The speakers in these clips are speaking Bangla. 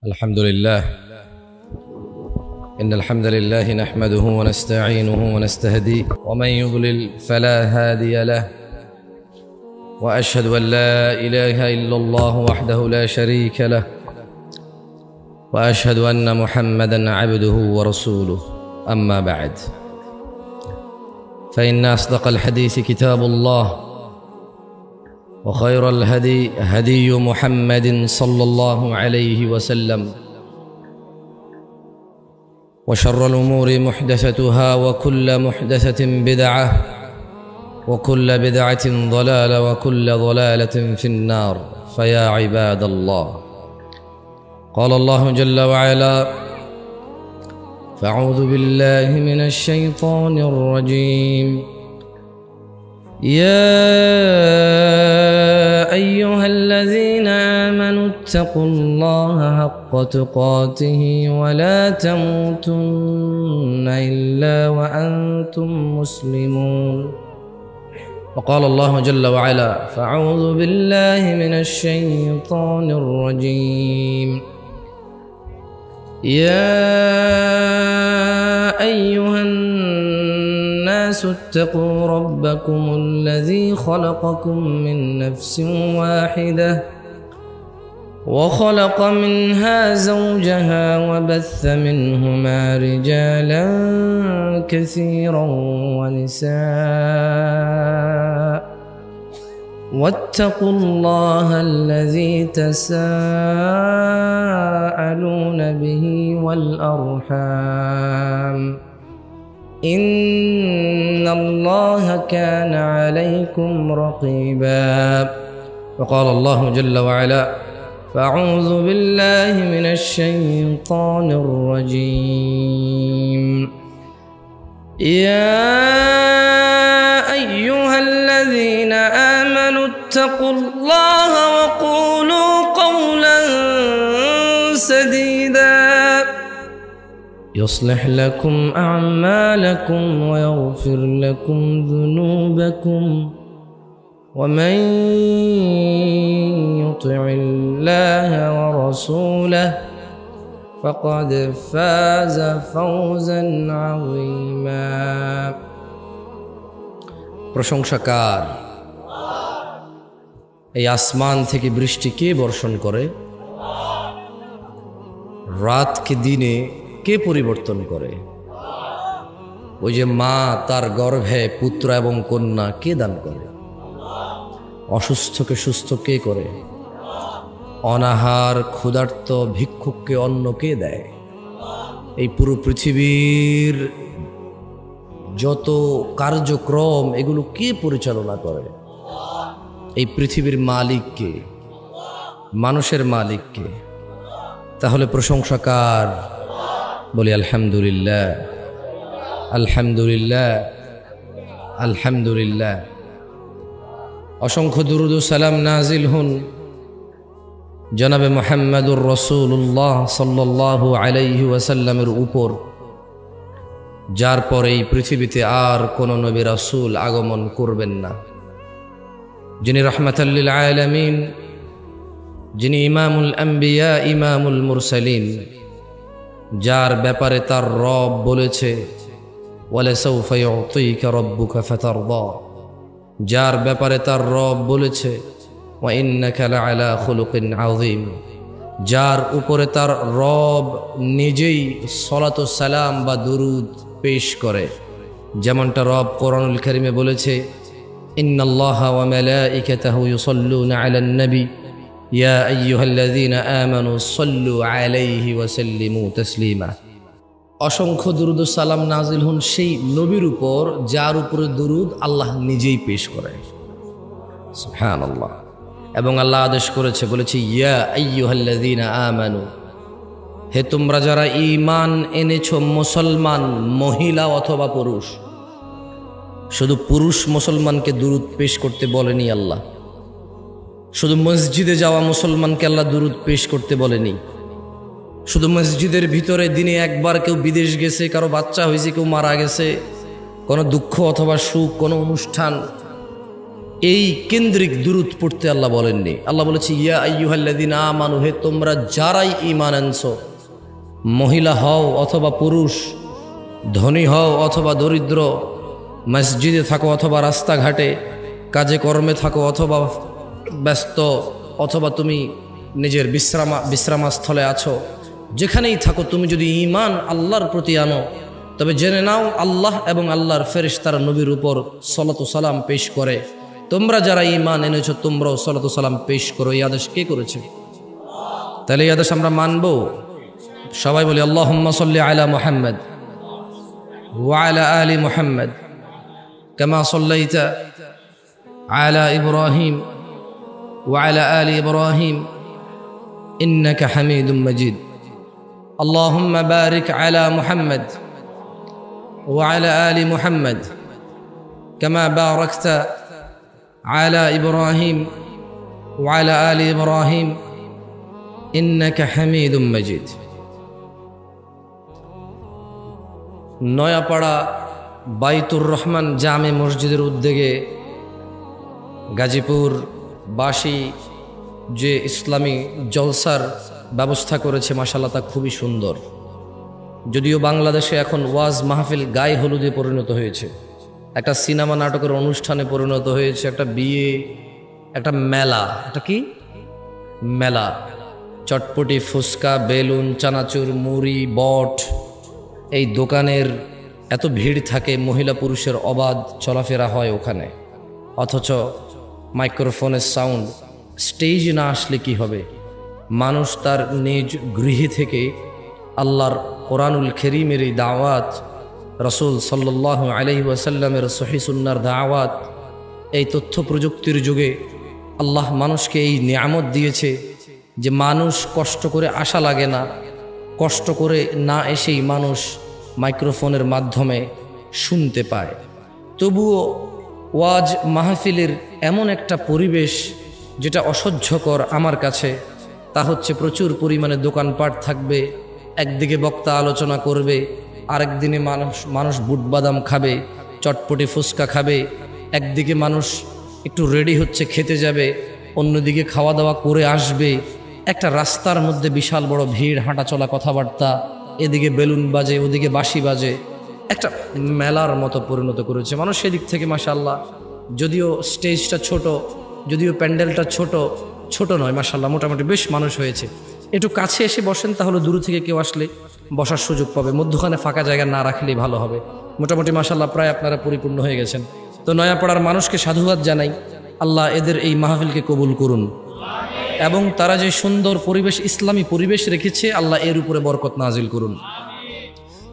الحمد لله إن الحمد لله نحمده ونستعينه ونستهديه ومن يضلل فلا هادي له وأشهد أن لا إله إلا الله وحده لا شريك له وأشهد أن محمدا عبده ورسوله أما بعد فإن أصدق الحديث كتاب الله وخير الهدي هدي محمد صلى الله عليه وسلم وشر الأمور محدثتها وكل محدثة بدعة وكل بدعة ضلالة وكل ضلالة في النار فيا عباد الله قال الله جل وعلا فأعوذ بالله من الشيطان الرجيم يا أيها الذين آمنوا اتقوا الله حق تقاته ولا تموتن إلا وأنتم مسلمون وقال الله جل وعلا فأعوذ بالله من الشيطان الرجيم يا أيها الناس اتقوا ربكم الذي خلقكم من نفس واحدة وخلق منها زوجها وبث منهما رجالا كثيرا ونساء واتقوا الله الذي تساءلون به والأرحام إن الله كان عليكم رقيبا وقال الله جل وعلا فأعوذ بالله من الشيطان الرجيم يا أيها الذين آمنوا اتقوا الله وقولوا قولا سديدا يصلح لكم أعمالكم ويغفر لكم ذنوبكم ومن يطع الله ورسوله فقد فاز فوزا عظيما প্রশংসাকার এই আসমান থেকে বৃষ্টি কে বর্ষণ করে রাতকে দিনে কে পরিবর্তন করে ওই যে মা তার গর্ভে পুত্র এবং কন্যা কে দান করে অসুস্থকে সুস্থ কে করে অনাহার ক্ষুধার্ত ভিক্ষুককে অন্ন কে দেয় এই পুরো পৃথিবীর যত কার্যক্রম এগুলো কে পরিচালনা করে এই পৃথিবীর মালিক কে মানুষের মালিক কে তাহলে প্রশংসা কার বলি আলহামদুলিল্লাহ আলহামদুলিল্লাহ আলহামদুলিল্লাহ অসংখ্য দুরুদ ও সালাম নাজিল হুন জনাবে মুহাম্মদুর রাসূলুল্লাহ সাল্লাল্লাহু আলাইহি ওয়াসাল্লামের উপর যার পরে এই পৃথিবীতে আর কোন নবী রাসূল আগমন করবেন না যিনি রাহমাতাল লিল আলামিন যিনি ইমামুল আম্বিয়া ইমামুল মুরসালিন যার ব্যাপারে তার রব বলেছে ওয়ালা সাউফা ইউতিকা রাব্বুকা ফাতারদা যার ব্যাপারে তার রব বলেছে ওয়া ইন্নাকা লাআলা খুলুকিন আযীম যার উপরে তার রব নিজেই সালাতু সালাম বা দুরুদ পেশ করে যেমনটা রব কোরআনুল কারীমে বলেছে ইন্নাল্লাহা ওয়া মালাইকাতাহু ইউসাল্লুনা আলান নবী ইয়া আইয়ুহাল্লাযীনা আমানু সাল্লু আলাইহি ওয়া সাল্লিমু তাসলিমা অসংখ্য দুরুদ ও সালাম নাজিল হন সেই নবীর উপর যার উপরে দুরুদ আল্লাহ নিজেই পেশ করেন সুবহানাল্লাহ এবং আল্লাহ আদেশ করেছে বলেছে ইয়া আইয়ুহাল্লাযীনা আমানু হে তোমরা যারা ঈমান এনেছো মুসলমান মহিলা অথবা পুরুষ শুধু পুরুষ মুসলমানকে দুরুদ পেশ করতে বলেনি আল্লাহ শুধু মসজিদে যাওয়া মুসলমানকে আল্লাহ দুরুদ পেশ করতে বলেনি শুধু মসজিদের ভিতরে দিনে একবার কেউ বিদেশ গেছে কারো বাচ্চা হয়েছে কেউ মারা গেছে কোনো দুঃখ অথবা সুখ কোনো অনুষ্ঠান এই কেন্দ্রিক দুরূদ পড়তে আল্লাহ বলেননি। আল্লাহ বলেছে ইয়া আইয়ুহাল্লাযীনা আমানু, হে তোমরা যারাই ঈমান আনছো, মহিলা হও অথবা পুরুষ, ধনী হও অথবা দরিদ্র, মসজিদে থাকো অথবা রাস্তাঘাটে, কাজে কর্মে থাকো অথবা ব্যস্ত, অথবা তুমি নিজের বিশ্রামস্থলে আছো, যেখানেই থাকো, তুমি যদি ঈমান আল্লাহর প্রতি আনো, তবে জেনে নাও আল্লাহ এবং আল্লাহর ফেরেশতারা নবীর উপর সালাতু সালাম পেশ করে। তোমরা যারা ঈমান এনেছো তোমরাও সালাতু সালাম পেশ করো। এই আদেশ কে করেছে? তাহলে এই আদেশ আমরা মানবো। সবাই বলি আল্লাহুম্মা সাল্লি আলা মুহাম্মদ ওয়া আলা আলি মুহাম্মদ কামা সাল্লাইতা আলা ইব্রাহিম ওয়া আলা আলি ইব্রাহিম ইন্নাকা হামিদুম মাজিদ। আল্লাহুম্মা বারিক আলা মুহাম্মদ ওয়া আলা আলি মুহাম্মদ কামা বারাকতা আলা ইব্রাহিম ওয়া আলা আলি ইব্রাহিম ইন্নাকা হামিদুম মাজিদ। নয়াপাড়া বাইতুর রহমান জামে মসজিদের উদ্যোগে গাজীপুর বাসী যে ইসলামী জলসার ব্যবস্থা করেছে, মাশাআল্লাহ তা খুবই সুন্দর। যদিও বাংলাদেশে এখন ওয়াজ মাহফিল গায়ে হলুদে পরিণত হয়েছে, একটা সিনেমা নাটকের অনুষ্ঠানে পরিণত হয়েছে, একটা বিয়ে, একটা মেলা, একটা কি মেলা, চটপটি, ফুচকা, বেলুন, চানাচুর, মুড়ি, বট, এই দোকানের এত ভিড় থাকে, মহিলা পুরুষের অবাধ চলাফেরা হয় ওখানে। অথচ মাইক্রোফোনের সাউন্ড, স্টেজ না আসলে কি হবে? মানুষ তার নিজ গৃহে থেকে আল্লাহর কোরআনুল কারীমের এই দাওয়াত, রাসূল সাল্লাল্লাহু আলাইহি ওয়াসাল্লামের সহিহ সুন্নাহর দাওয়াত, এই তথ্য প্রযুক্তির যুগে আল্লাহ মানুষকে এই নিয়ামত দিয়েছে যে মানুষ কষ্ট করে আসা লাগে না, কষ্ট করে না এসেই মানুষ মাইক্রোফোনের মাধ্যমে শুনতে পায়। তবুও ওয়াজ মাহফিলের এমন একটা পরিবেশ যেটা অসহ্যকর আমার কাছে, তা হচ্ছে প্রচুর পরিমাণে দোকানপাট থাকবে, একদিকে বক্তা আলোচনা করবে, আরেক দিনে মানুষ বুট বাদাম খাবে, চটপটি ফুচকা খাবে, একদিকে মানুষ একটু রেডি হচ্ছে খেতে যাবে, অন্যদিকে খাওয়া দাওয়া করে আসবে। একটা রাস্তার মধ্যে বিশাল বড় ভিড়, হাঁটা চলা, কথাবার্তা, এদিকে বেলুন বাজে, ওদিকে বাঁশি বাজে, একটা মেলার মতো পরিণত করেছে মানুষ। সেদিক থেকে মাশাআল্লাহ, যদিও স্টেজটা ছোট, যদিও প্যান্ডেলটা ছোট নয়, মাশাআল্লাহ মোটামুটি বেশ মানুষ হয়েছে। একটু কাছে এসে বসেন, তাহলে দূর থেকে কেউ আসলে বসার সুযোগ পাবে, মধ্যখানে ফাঁকা জায়গা না রাখলেই ভালো হবে। মোটামুটি মাশাআল্লাহ প্রায় আপনারা পরিপূর্ণ হয়ে গেছেন। তো নয়াপাড়ার মানুষকে সাধুবাদ জানাই, আল্লাহ এদের এই মাহফিলকে কবুল করুন, এবং তারা যে সুন্দর পরিবেশ, ইসলামী পরিবেশ রেখেছে, আল্লাহ এর উপরে বরকত নাজিল করুন।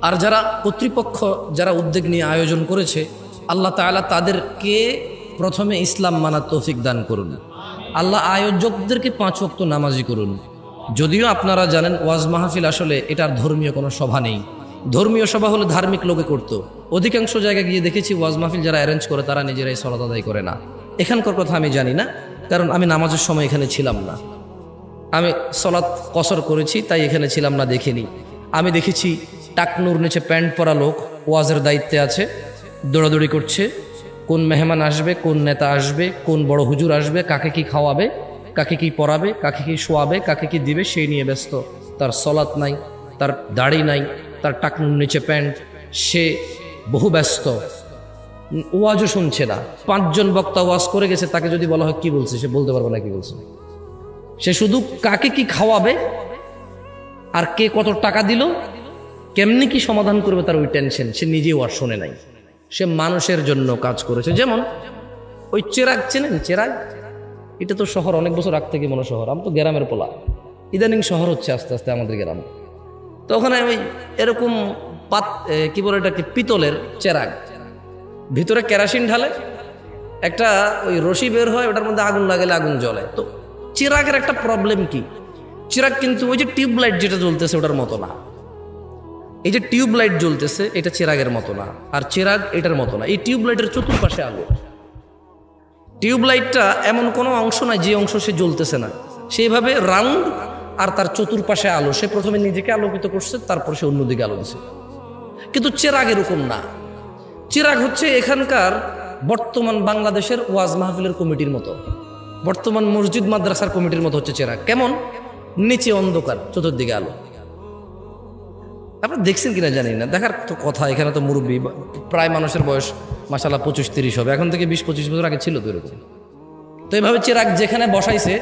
আর যারা কর্তৃপক্ষ, যারা উদ্যোগ নিয়ে আয়োজন করেছে, আল্লাহ তাআলা তাদেরকে প্রথমে ইসলাম মানার তৌফিক দান করুন। আল্লাহ আয়োজকদেরকে 5 ওয়াক্ত নামাজি করুন। যদিও আপনারা জানেন ওয়াজ মাহফিল আসলে এটার ধর্মীয় কোনো সভা নেই। ধর্মীয় সভা হলে ধার্মিক লোকে করতো। অধিকাংশ জায়গায় গিয়ে দেখেছি ওয়াজ মাহফিল যারা অ্যারেঞ্জ করে তারা নিজেরাই সালাত আদায় করে না। এখানকার কথা আমি জানি না, কারণ আমি নামাজের সময় এখানে ছিলাম না। আমি সালাত কসর করেছি, তাই এখানে ছিলাম না, দেখিনি। আমি দেখেছি টাকনুর নিচে প্যান্ট পরা লোক ওয়াজের দায়িত্বে আছে, দৌড়াদৌড়ি করছে, কোন মেহমান আসবে, কোন নেতা আসবে, কোন বড় হুজুর আসবে, কাকে কি খাওয়াবে, কাকে কি পরাবে, কাকে কি শোয়াবে, কাকে কি দিবে, সেই নিয়ে ব্যস্ত। তার সালাত নাই, তার দাড়ি নাই, তার টাকনুর নিচে প্যান্ট, সে বহু ব্যস্ত, ওয়াজও শুনছে না। 5 জন বক্তা ওয়াজ করে গেছে, তাকে যদি বলা হয় কি বলছে, সে বলতে পারবে না কি বলছে। সে শুধু কাকে কি খাওয়াবে আর কে কত টাকা দিল, কেমনি কি সমাধান করবে, তার ওই টেনশন। সে নিজেও আর শোনে নাই, সে মানুষের জন্য কাজ করেছে। যেমন ওই চেরাগ, চেনেন চেরাগ? এটা তো শহর, অনেক বছর আগ থেকে মনে শহর, আমি তো গ্রামের পোলা, ইদানিং শহর হচ্ছে আস্তে আস্তে আমাদের গ্রাম। তো ওখানে ওই এরকম কি বলে এটাকে, পিতলের চেরাগ, ভিতরে কেরাসিন ঢালে, একটা ওই রশি বের হয়, ওটার মধ্যে আগুন লাগালে আগুন জ্বলে। তো চিরাগের একটা প্রবলেম কি, চিরাগ কিন্তু ওই যে টিউবলাইট যেটা জ্বলতেছে ওটার মতো না। এই যে টিউবলাইট জ্বলতেছে এটা চিরাগের মতো না, আর চিরাগ এটার মতো না। এই টিউবলাইটের চতুর্পাশে আলো, টিউবলাইটটা এমন কোনো অংশ নাই যে অংশ সে জ্বলতেছে না, সেইভাবে রাউন্ড, আর তার চতুর্পাশে আলো। সে প্রথমে নিজেকে আলোকিত করছে, তারপর সে অন্যদিকে আলো দিছে। কিন্তু চিরাগ এরকম না। চিরাগ হচ্ছে এখানকার বর্তমান বাংলাদেশের ওয়াজ মাহফিলের কমিটির মতো, বর্তমান মসজিদ মাদ্রাসার কমিটির মতো হচ্ছে চেরাগ। কেমন? নিচে অন্ধকার, চতুর্দিকে আলো। আপনারা দেখছেন কিনা জানি না, দেখার তো কথা। এখানে তো মুরব্বী, প্রায় মানুষের বয়স মাশাআল্লাহ 25-30 হবে, এখন থেকে 20-25 বছর আগে ছিল তো এরকম। তো এভাবে চেরাগ যেখানে বসাইছে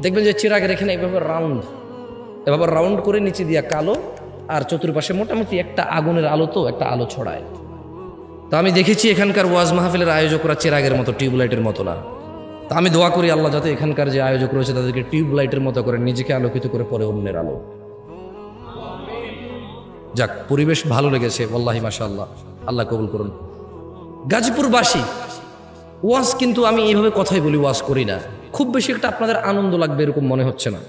দেখবেন যে চেরাগের এখানে এভাবে রাউন্ড করে নিচে দিয়া কালো, আর চতুর্পাশে মোটামুটি একটা আগুনের আলো, তো একটা আলো ছড়ায়। তো আমি দেখেছি এখানকার ওয়াজ মাহফিলের আয়োজকরা চেরাগের মতো, টিউবলাইটের মতো না। তা আমি দোয়া করি আল্লাহ যাতে এখানকার যে আয়োজক রয়েছে তাদেরকে টিউবলাইটের মতো করে নিজেকে আলোকিত করে পরে অন্যের আলো। যাক, পরিবেশ ভালো লেগেছে ওয়াল্লাহি মাশাআল্লাহ, আল্লাহ কবুল করুন। গাজীপুরবাসী ওয়াজ কিন্তু আমি এইভাবে কথাই বলি, ওয়াজ করি না। খুব বেশি একটা আপনাদের আনন্দ লাগবে এরকম মনে হচ্ছে না,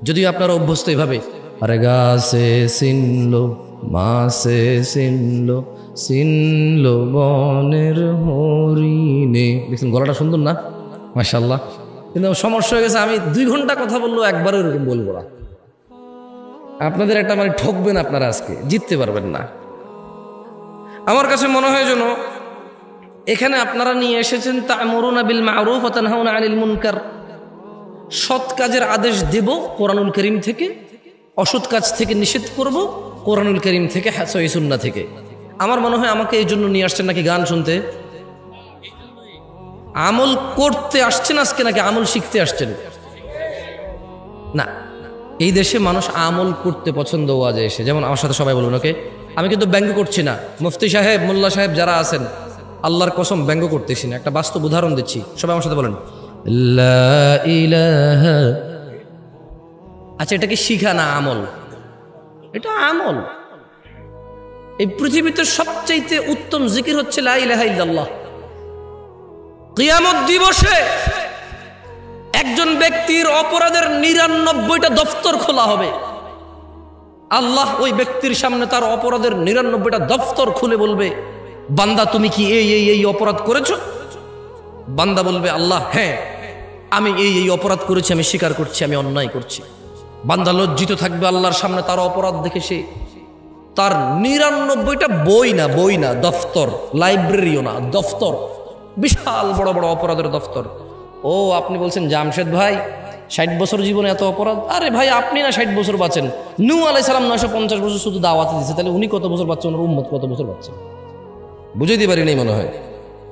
যদিও আপনারা অভ্যস্ত এভাবে। আরে গাছে চিনলো, মাছে চিনলো, চিনলো বনের হরিণে। দেখছেন গলাটা সুন্দর না? মাশাআল্লাহ। কিন্তু সমস্যা হয়ে গেছে, আমি 2 ঘন্টা কথা বললেও একবারও এরকম বলবো না। আপনাদের একটা মানে ঠকবেন, আপনারা আজকে জিততে পারবেন না। আমার কাছে মনে হয় যেন এখানে আপনারা নিয়ে এসেছেন তা'মুরুনা বিল মা'রুফ ওয়া তানহাউনা আনিল মুনকার। সৎ কাজের আদেশ দেব কোরআনুল কারীম থেকে, অসৎ কাজ থেকে নিষেধ করব কোরআনুল কারীম থেকে, সহিহ সুন্নাহ থেকে। আমার মনে হয় আমাকে এই জন্য নিয়ে আসছেন নাকি গান শুনতে? আমল করতে আসছেন আজকে, নাকি আমল শিখতে আসছেন? না, এই দেশে মানুষ আমল করতে পছন্দ ওয়াজে এসে। যেমন আমার সাথে সবাই বলুন, ওকে, আমি কিন্তু ব্যঙ্গ করছি না। মুফতি সাহেব, মোল্লা সাহেব যারা আছেন, আল্লাহর কসম ব্যঙ্গ করতেছি না, একটা বাস্তব উদাহরণ দিচ্ছি। সবাই আমার সাথে বলেন লা ইলাহা। আচ্ছা, এটা কি শিখা না আমল? এটা আমল। এই পৃথিবীতে সবচাইতে উত্তম জিকির হচ্ছে লা ইলাহা ইল্লাল্লাহ। কিয়ামত দিবসে একজন ব্যক্তির অপরাধের 99টা দফতর খোলা হবে। আল্লাহ ওই ব্যক্তির সামনে তার অপরাধের 99টা দফতর খুলে বলবে, বান্দা তুমি কি এই অপরাধ করেছো? বান্দা বলবে, আল্লাহ হ্যাঁ, আমি এই অপরাধ করেছি, আমি স্বীকার করছি, আমি অন্যায় করছি। বান্দা লজ্জিত থাকবে আল্লাহর সামনে তার অপরাধ দেখে। সে তার 99টা বই না দফতর, লাইব্রেরিও না, দফতর, বিশাল বড় বড় অপরাধের দফতর। ও আপনি বলছেন জামশেদ ভাই 60 বছর জীবনে এত অপরাধ? আরে ভাই, আপনি না 60 বছর বাঁচেন, নূহ আলাইহিস সালাম 950 বছর শুধু দাওয়াতে দিয়েছে, তাহলে উনি কত বছর বাঁচছেন, ওনার উম্মত কত বছর বাঁচছে? বুঝাইতে পারি নাই মনে হয়।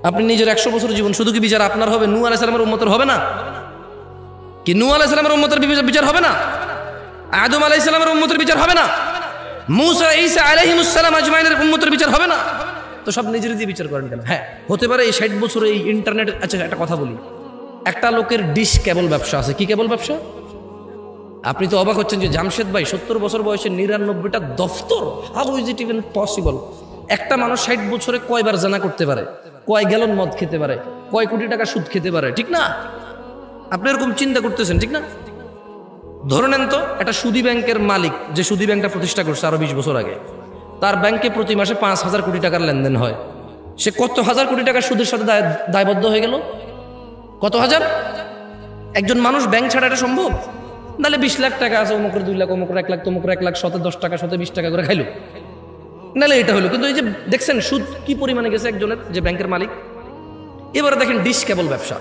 আপনি নিজের 100 বছর জীবন, শুধু কি বিচার আপনার হবে? নূহ আলাইহিস সালামের উম্মতের হবে না? কি নূহ আলাইহিস সালামের উম্মতের বিচার হবে না? আদম আলাইহিস সালামের উম্মতের বিচার হবে না? মূসা ঈসা আলাইহিমুস সালাম আজমাইনের উম্মতের বিচার হবে না? তো সব নিজের দিয়ে বিচার করেন কেন? হ্যাঁ, হতে পারে এই 60 বছরে এই ইন্টারনেট। আচ্ছা, একটা কথা বলি, একটা লোকের ডিশ কেবল ব্যবসা আছে। কি কেবল ব্যবসা? আপনি তো অবাক হচ্ছেন যে জামশেদ ভাই 70 বছর বয়সে 99টা দফতর, how is it even possible? একটা মানুষ 60 বছরে কয়বার জানা করতে পারে, কয় গ্যালন মদ খেতে পারে, কয় কোটি টাকা সুদ খেতে পারে, ঠিক না? আপনি এরকম চিন্তা করতেছেন, ঠিক না? ধরে নেন তো একটা সুদী ব্যাংকের মালিক, যে সুদী ব্যাংকটা প্রতিষ্ঠা করছে আরো 20 বছর আগে, তার ব্যাংকে প্রতি মাসে 5,000 কোটি টাকার লেনদেন হয়। সে কত হাজার কোটি টাকা সুদের সাথে দায়বদ্ধ হয়ে গেল? কত হাজার? একজন মানুষ ব্যাংক ছাড়া এটা সম্ভব? নাহলে 20 লাখ টাকা আছে, অমুকের 2 লাখ, অমুকের 1 লাখ, তমুকের 1 লাখ, 10 টাকা, 20 টাকা করে খাইলো, নাহলে এটা হলো। কিন্তু এই যে দেখছেন সুদ কি পরিমাণে গেছে একজনের, যে ব্যাংকের মালিক। এবারে দেখেন ডিশ কেবল ব্যবসা।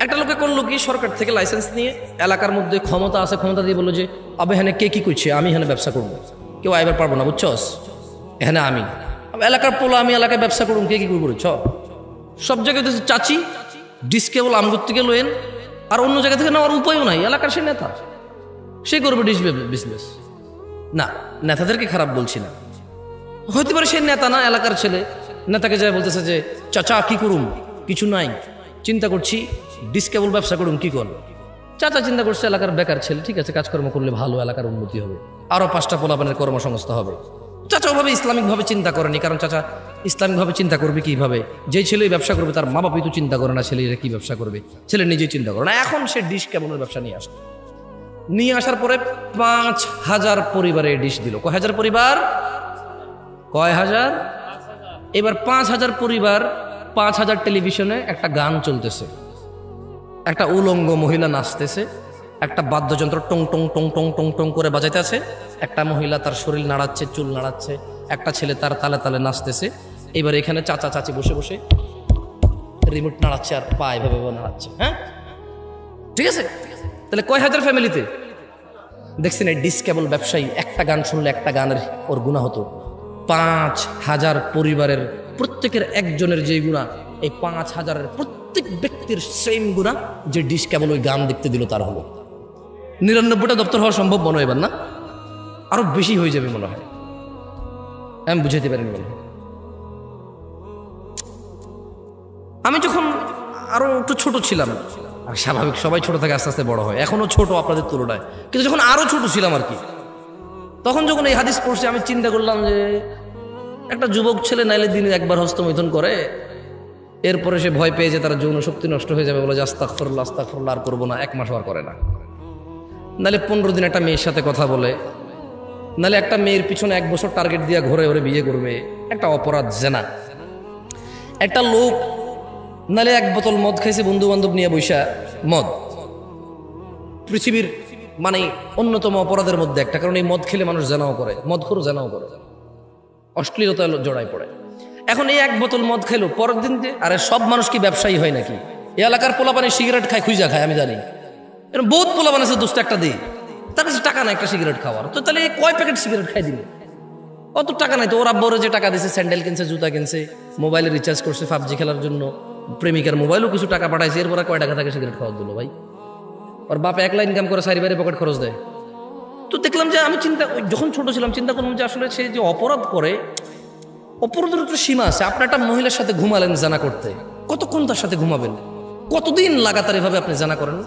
একটা লোকে করলো কি, সরকার থেকে লাইসেন্স নিয়ে এলাকার মধ্যে ক্ষমতা আছে, ক্ষমতা দিয়ে বললো যে আবে হ্যাঁ কে কি করছে, আমি এখানে ব্যবসা করবো, কেউ আইবার পারবো না, বুঝছস? এখানে আমি এলাকার পোলা, আমি এলাকায় ব্যবসা করবো, কে কি করবো? সব জায়গায় চাচি ডিশ কেবল আমগুর থেকে লোয়েন, আর অন্য জায়গা থেকে নেওয়ার উপায়ও নাই। এলাকার সে নেতা, সে করবে ডিশ বিজনেস। না, নেতাদেরকে খারাপ বলছি না, হইতে পারে সে নেতা না, এলাকার ছেলে। নেতাকে যায় বলতেছে যে চাচা কি করুম, কিছু নাই, চিন্তা করছি ডিশ কেবল ব্যবসা করুম, কি কর? চাচা চিন্তা করছে এলাকার বেকার ছেলে, ঠিক আছে, কাজকর্ম করলে ভালো, এলাকার উন্নতি হবে, আরো 5টা পোলাপানের কর্মসংস্থা হবে। চাচা ওভাবে ইসলামিকভাবে চিন্তা করেনি, কারণ চাচা ইসলামিকভাবে চিন্তা করবে কিভাবে? যে ছেলে ব্যবসা করবে তার মা বাবাই তো চিন্তা করে না ছেলেরা কি ব্যবসা করবে, ছেলে নিজেই চিন্তা করে না। এখন সে ডিশ কেবলের ব্যবসা নিয়ে আসার পরে 5,000 পরিবারে ডিশ দিল। কয় হাজার পরিবার? কয় হাজার? এবার 5,000 পরিবার, 5,000 টেলিভিশনে একটা গান চলতেছে, একটা উলঙ্গ মহিলা নাচতেছে, একটা বাদ্যযন্ত্র টং টং টং টং টং টং করে বাজাইতে আছে, একটা মহিলা তার শরীর নাড়াচ্ছে, চুল নাড়াচ্ছে, একটা ছেলে তার তালে তালে নাচতেছে। এবার এখানে চাচা চাচি বসে বসে রিমোট নাড়াচ্ছে আর পা এভাবে নাড়াচ্ছে। হ্যাঁ ঠিক আছে, তাহলে কয় হাজার ফ্যামিলিতে দেখছেন এই ডিসকেবল ব্যবসায়ী একটা গান শুনলে একটা গানের ওর গুণা হতো। 5,000 পরিবারের প্রত্যেকের একজনের যে গুণা, এই 5,000-এর প্রত্যেক ব্যক্তির সেম গুণা যে ডিসকেবল ওই গান দেখতে দিল তার হলো। 99টা দপ্তর হওয়া সম্ভব মনে হয় এবার, না আরো বেশি হয়ে যাবে মনে হয়, আমি বুঝাইতে পারিনি মনে হয়। আমি যখন আরো একটু ছোট ছিলাম, আর স্বাভাবিক সবাই ছোট থেকে আস্তে আস্তে বড় হয়, এখনো ছোট আপনাদের তুলনায়, কিন্তু যখন আরো ছোট ছিলাম আর কি, তখন যখন এই হাদিস পড়ছি আমি চিন্তা করলাম যে একটা যুবক ছেলে নাইলে দিনে একবার হস্তমৈথুন করে, এরপরে সে ভয় পেয়ে যে তার যৌন শক্তি নষ্ট হয়ে যাবে, বলে যে আস্তাগফিরুল্লাহ আস্তাগফিরুল্লাহ আর করবো না, 1 মাস আর করে না। নাহলে 15 দিন একটা মেয়ের সাথে কথা বলে, নাহলে একটা মেয়ের পিছনে 1 বছর টার্গেট দিয়ে ঘরে ওরে বিয়ে করবে, একটা অপরাধ জেনা। একটা লোক নাহলে 1 বোতল মদ খাইছে বন্ধু বান্ধব নিয়ে বৈশা, মদ পৃথিবীর মানে অন্যতম অপরাধের মধ্যে একটা, কারণ এই মদ খেলে মানুষ জানাও করে, মদখোর জানাও করে, অশ্লীলতা জড়ায় পড়ে। এখন এই 1 বোতল মদ খেলো, পরের দিন আরে সব মানুষ কি ব্যবসায়ী হয় নাকি? এই এলাকার পোলাপানি সিগারেট খায়, খুঁজা খায়, আমি জানি এরকম বহুত পোলাপান আছে, দোস্ত একটা দিই, তার কাছে টাকা নাই একটা সিগারেট খাওয়ার, তো তাহলে কয় প্যাকেট সিগারেট খাই দিলে? অত টাকা নাই তো, ওর আব্বরে যে টাকা দিছে, স্যান্ডেল কিনছে, জুতা কিনছে, মোবাইলে রিচার্জ করছে পাবজি খেলার জন্য, প্রেমিকার মোবাইলও কিছু টাকা পাঠাইছে, এরপর কয় টাকা থাকে সিগারেট খাওয়ার দিল ভাই? ওর বাপ একলা ইনকাম করে, সারি বাইরে পকেট খরচ দেয়। তো দেখলাম যে আমি যখন ছোট ছিলাম চিন্তা করলাম যে আসলে সে যে অপরাধ করে, অপরাধের একটা সীমা আছে। আপনি একটা মহিলার সাথে ঘুমালেন জানা করতে, কতক্ষণ তার সাথে ঘুমাবেন? কতদিন লাগাতার এভাবে আপনি জানা করেন?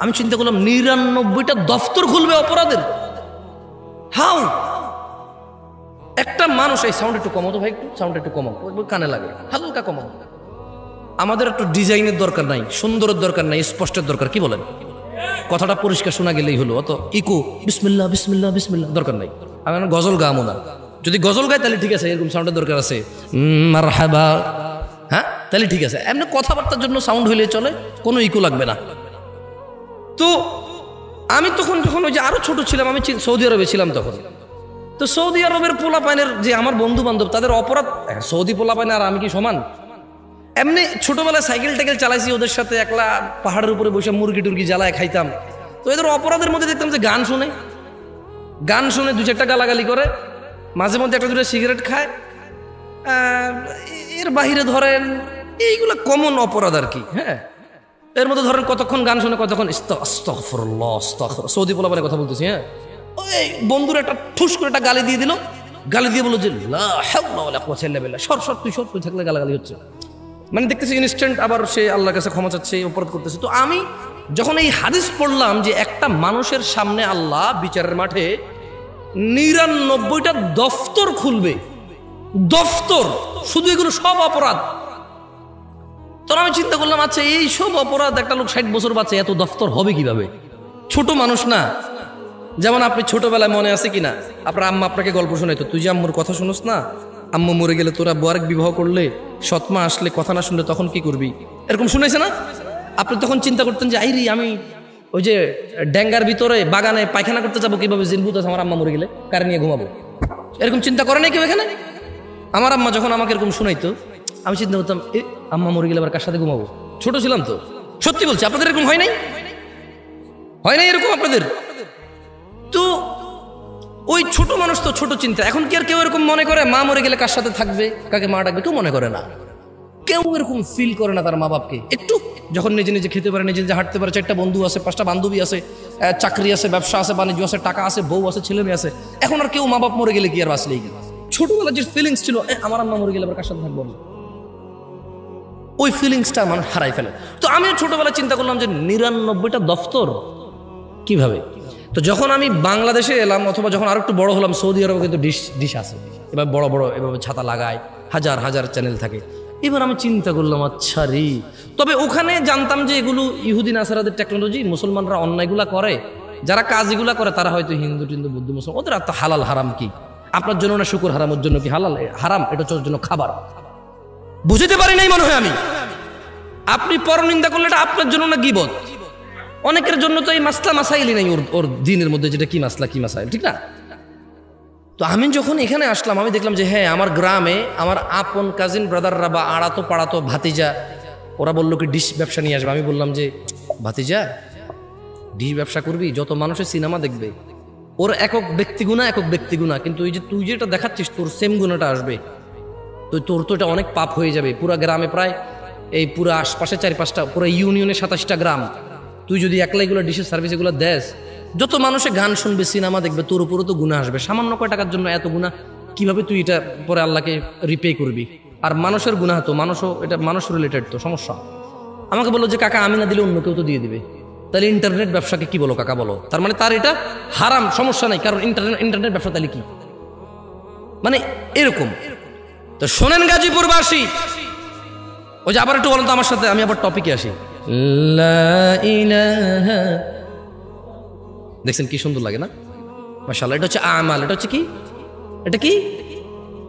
আমি চিন্তা করলাম 99টা দফতর খুলবে অপরাধের। হাউ একটা মানুষ, এই সাউন্ড একটু কমাতো ভাই, একটু সাউন্ড একটু কমাও, কানে লাগে, হালকা কমাও। আমাদের একটু ডিজাইনের দরকার নাই, সুন্দরের দরকার নাই, স্পষ্টের দরকার, কি বলেন? কথাটা পরিষ্কার শোনা গেলেই হলো, অত ইকো বিসমিল্লাহ বিসমিল্লাহ বিসমিল্লাহ দরকার নাই। আমি গজল গামো না, যদি গজল গাই তাহলে ঠিক আছে, এরকম সাউন্ডের দরকার আছে, মারহাবা, হ্যাঁ তাহলে ঠিক আছে। এমনি কথাবার্তার জন্য সাউন্ড হইলে চলে, কোনো ইকো লাগবে না। তো আমি তখন যখন ওই যে আরো ছোট ছিলাম, আমি সৌদি আরবে ছিলাম তখন, তো সৌদি আরবের পোলাপাইনের যে আমার বন্ধু বান্ধব, তাদের অপরাধ, সৌদি পোলাপাইন আর আমি কি সমান? এমনি ছোটবেলায় সাইকেল টাইকেল চালাইছি ওদের সাথে, একলা পাহাড়ের উপরে বসে মুরগি টুরগি জ্বালায় খাইতাম। তো এদের অপরাধের মধ্যে দেখতাম যে গান শুনে 2-4টা গালাগালি করে, মাঝে মধ্যে 1-2টা সিগারেট খায়, এর বাহিরে ধরেন এইগুলো কমন অপরাধ আর কি। হ্যাঁ, এর মধ্যে ধরেন কতক্ষণ গান শুনে, কতক্ষণ আস্তাগফিরুল্লাহ আস্তাগফিরুল্লাহ, সৌদি পোলাপানের কথা বলতেছি। হ্যাঁ, ওই বন্ধুর একটা ঠুস করে একটা গালি দিয়ে দিল, গালি দিয়ে বললো যে লা হাওলা ওয়ালা কুওয়াতা ইল্লা বিল্লাহ, সর তুই থাকলে গালাগালি হচ্ছে, মানে দেখতেছি ইনস্ট্যান্ট আবার সে আল্লাহর কাছে ক্ষমা চাচ্ছে, অপরাধ করতেছে। তো আমি যখন এই হাদিস পড়লাম যে একটা মানুষের সামনে আল্লাহ বিচারের মাঠে 99টা দফতর খুলবে, দফতর, শুধু এগুলো সব অপরাধ। তখন আমি চিন্তা করলাম, আচ্ছা এই সব অপরাধ একটা লোক 60 বছর বাঁচে, এত দফতর হবে কিভাবে? ছোট মানুষ না? যেমন আপনি ছোটবেলায় মনে আছে কিনা, আপনার আম্মা আপনাকে গল্প শোনাইতো, তুই যে আম্মুর কথা শুনোস না, আম্মু মরে গেলে তোরা আরেক বিবাহ করলে, সৎমা আসলে কথা না শুনলে তখন কি করবি, এরকম শুনেছে না? আপনি তখন চিন্তা করতেন যে আইরি আমি ওই যে ড্যাঙ্গার ভিতরে বাগানে পায়খানা করতে যাবো, কিভাবে জিনভূত আছে, আমার আম্মা মরে গেলে কারে নিয়ে ঘুমাবো, এরকম চিন্তা করে নাই কেউ এখানে? আমার আম্মা যখন আমাকে এরকম শোনাইতো, আমি চিন্তা করতাম, আম্মা মরে গেলে আবার কার সাথে ঘুমাবো? ছোট ছিলাম তো, সত্যি বলছি, আপনাদের এরকম হয় নাই? এরকম আপনাদের? তো ওই ছোট মানুষ তো ছোট চিন্তা। এখন কি আর কেউ এরকম মনে করে মা মরে গেলে কার সাথে থাকবে, কাকে মা ডাকবে? কেউ মনে করে না, কেউ এরকম ফিল করে না তার মা বাপকে। একটু যখন নিজে নিজে খেতে পারে, নিজে নিজে হাঁটতে পারে, 4টা বন্ধু আছে, 5টা বান্ধবী আছে, চাকরি আছে, ব্যবসা আছে, বাণিজ্য আছে, টাকা আছে, বউ আছে, ছেলে মেয়ে আছে, এখন আর কেউ মা বাপ মরে গেলে কি আর বাঁচলেই গেল? ছোটবেলার যে ফিলিংস ছিল, আমার আম্মা মরে গেলে আবার কার সাথে থাকবো, ওই ফিলিংসটা মানুষ হারাই ফেলে। তো আমিও ছোটবেলায় চিন্তা করলাম যে 99টা দফতর কিভাবে। তো যখন আমি বাংলাদেশে এলাম, অথবা যখন আরো একটু বড় হলাম, সৌদি আরবে কিন্তু ডিশ আছে, এবার বড় বড় এভাবে ছাতা লাগায়, হাজার হাজার চ্যানেল থাকে। এবার আমি চিন্তা করলাম, আচ্ছা রে, তবে ওখানে জানতাম যে এগুলো ইহুদি নাসারাদের টেকনোলজি, মুসলমানরা অন্যায়গুলা করে, যারা কাজগুলা করে তারা হয়তো হিন্দু টিন্দু বৌদ্ধ মুসলমান, ওদের আর তো হালাল হারাম কি, আপনার জন্য না শুকুর হারামের জন্য কি হালাল হারাম, এটা হচ্ছে ওর জন্য খাবার। বুঝতে পারি নাই মনে হয় আমি। আপনি পরনিন্দা করলে এটা আপনার জন্য না গীবত, অনেকের জন্য তো এই মাসলা মাসাইলই নাই ওর দিনের মধ্যে, যেটা কি মাসলা কি মাসাইল, ঠিক না? তো আমি যখন এখানে আসলাম আমি দেখলাম যে হ্যাঁ আমার গ্রামে আমার আপন কাজিন ব্রাদাররা বা আড়াতো পাড়াতো ভাতিজা ওরা বললো কি ডিশ ব্যবসা নিয়ে আসবে। আমি বললাম যে ভাতিজা ডিশ ব্যবসা করবি, যত মানুষের সিনেমা দেখবে ওর একক ব্যক্তিগুণা কিন্তু এই যে তুই যেটা দেখাচ্ছিস তোর সেম গুণাটা আসবে, তো তোর তো এটা অনেক পাপ হয়ে যাবে। পুরা গ্রামে প্রায় এই পুরো আশপাশে 4-5টা পুরো ইউনিয়নে 27টা গ্রাম, তুই যদি একলা এগুলো ডিশের সার্ভিস এগুলো দেস, যত মানুষে গান শুনবে সিনেমা দেখবে তোর উপরও তো গুনাহ আসবে। সামান্য কয় টাকার জন্য এত গুনাহ কিভাবে তুই এটা পরে আল্লাহকে রিপে করবি? আর মানুষের গুনাহ তো এটা মানুষ রিলেটেড তো সমস্যা। আমাকে বললো যে কাকা আমি না দিলে অন্য কেউ তো দিয়ে দিবে, তাহলে ইন্টারনেট ব্যবসাকে কি বলো কাকা বলো? তার মানে তার এটা হারাম, সমস্যা নাই, কারণ ইন্টারনেট ব্যবসা তাহলে কি মানে এরকম। তো শোনেন গাজীপুরবাসী, ওই যে আবার একটু বলেন তো আমার সাথে, আমি আবার টপিকে আসি। লা ইলাহা, দেখছেন কি সুন্দর লাগে না? মাশাআল্লাহ। এটা হচ্ছে আমাল, এটা হচ্ছে কি, এটা কি,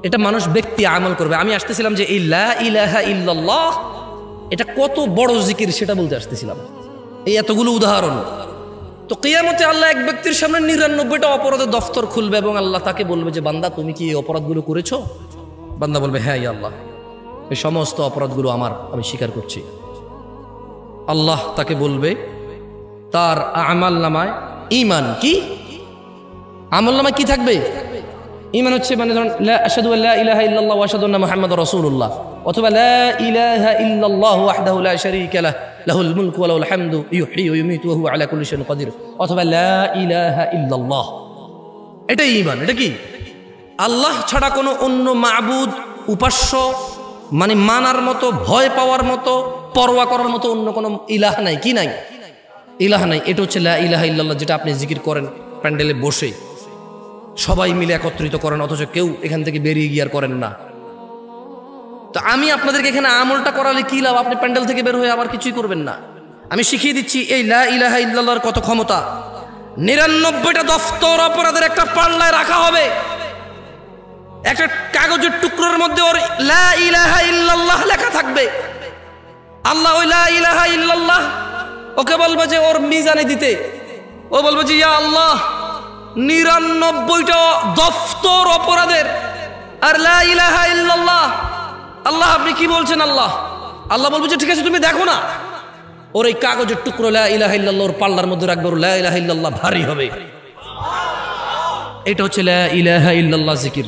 এটা মানুষ ব্যক্তি আমল করবে। আমি আসতেছিলাম যে এই লা ইলাহা ইল্লাল্লাহ এটা কত বড় জিকির সেটা বলতে আসতেছিলাম, এই এতগুলো উদাহরণ। তো কিয়ামতে আল্লাহ এক ব্যক্তির সামনে 99টা অপরাধের দফতর খুলবে এবং আল্লাহ তাকে বলবে যে বান্দা তুমি কি এই অপরাধগুলো করেছো? বান্দা বলবে হ্যাঁ ইয়া আল্লাহ, এই সমস্ত অপরাধগুলো আমার, আমি স্বীকার করছি। আল্লাহ তাকে বলবে তার আমাল নামায় ঈমান, কি আমল নামায় কি থাকবে? ঈমান হচ্ছে মানে ধরুন লা আশহাদু আল্লা ইলাহা ইল্লাল্লাহ ওয়া আশহাদু আন্না মুহাম্মাদুর রাসূলুল্লাহ, অথবা লা ইলাহা ইল্লাল্লাহু ওয়াহদাহু লা শারীকা লাহু লাহুল মুলকু ওয়া লাহুল হামদু ইউহয়ী ওয়া ইউমীতু ওয়া হুয়া আলা কুল্লি শাইইন কাদির, অথবা লা ইলাহা ইল্লাল্লাহ। এটাই ঈমান। এটা কি? আল্লাহ ছাড়া কোনো অন্য মাবুদ, উপাস্য মানে মানার মতো, ভয় পাওয়ার মতো, পরোয়া করার মতো অন্য কোনো ইলাহ নাই। কি নাই? ইলাহ নাই। এটা হচ্ছে লা ইলাহা ইল্লাল্লাহ, যেটা আপনি জিকির করেন প্যান্ডেলে বসে, সবাই মিলে একত্রিত করেন, অথচ কেউ এখান থেকে বেরিয়ে গিয়ে আর করেন না। তো আমি আপনাদেরকে এখানে আমলটা করালে কি লাভ? আপনি প্যান্ডেল থেকে বের হয়ে আবার কিছুই করবেন না। আমি শিখিয়ে দিচ্ছি এই লা ইলাহা ইল্লাল্লাহর কত ক্ষমতা। 99টা দফতর অপরাধের একটা পাল্লায় রাখা হবে, একটা কাগজের টুকরোর মধ্যে ওর লা ইলাহা ইল্লাল্লাহ লেখা থাকবে। আল্লাহ ওই লা ইলাহা ইল্লাল্লাহ ওকে বলবে যে ওর মিজানে দিতে, ও বলবে যে ইয়া আল্লাহ 99টা দফতর অপরাধের আর লা ইলাহা ইল্লাল্লাহ, আল্লাহ আপনি কি বলছেন? আল্লাহ বলবে যে ঠিক আছে তুমি দেখো না। ওর এই কাগজের টুকরো লা ইলাহা ইল্লাল্লাহ ওর পাল্লার মধ্যে রাখবে, ওর লা ইলাহা ইল্লাল্লাহ ভারী হবে। এটা হচ্ছে লা ইলাহা ইল্লাল্লাহ জিকির,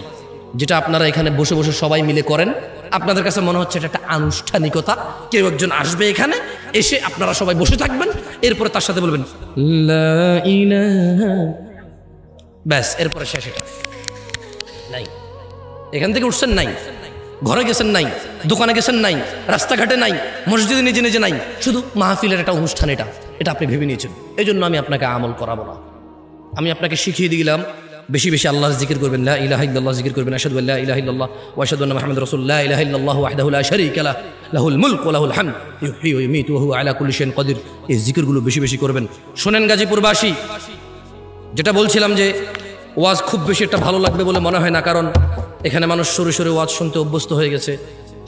যেটা আপনারা এখানে বসে বসে সবাই মিলে করেন। আপনাদের কাছে মনে হচ্ছে এটা একটা আনুষ্ঠানিকতা, কেউ একজন আসবে এখানে, এসে আপনারা সবাই বসে থাকবেন, এরপরে তার সাথে বলবেন লা ইলাহা, ব্যাস, এরপরে শেষ। এটা নাই, এখান থেকে উঠছেন নাই, ঘরে গেছেন নাই, দোকানে গেছেন নাই, রাস্তাঘাটে নাই, মসজিদে নিজে নিজে নাই, শুধু মাহফিলের একটা অনুষ্ঠান। এটা আপনি ভেবে নিয়েছেন। এই জন্য আমি আপনাকে আমল করাবো না, আমি আপনাকে শিখিয়ে দিলাম বেশি বেশি আল্লাহ জিকির করবেন, লা ইলাহা ইল্লাল্লাহ জিকির করবেন, আশহাদু আল্লা ইলাহা ইল্লাল্লাহ ওয়া আশহাদু আন্না মুহাম্মাদুর রাসূলুল্লাহ, লা ইলাহা ইল্লাল্লাহু ওয়াহদাহু লা শারীকা লাহু লাহুল মুলকু ওয়া লাহুল হামদ ইউহয়ী ওয়া ইউমীতু ওয়া হুয়া আলা কুল্লি শাইইন কাদির। এই জিকিরগুলো বেশি বেশি করবেন। শোনেন গাজীপুরবাসী, যেটা বলছিলাম যে ওয়াজ খুব বেশি একটা ভালো লাগবে বলে মনে হয় না, কারণ এখানে মানুষ সরে সরে ওয়াজ শুনতে অভ্যস্ত হয়ে গেছে।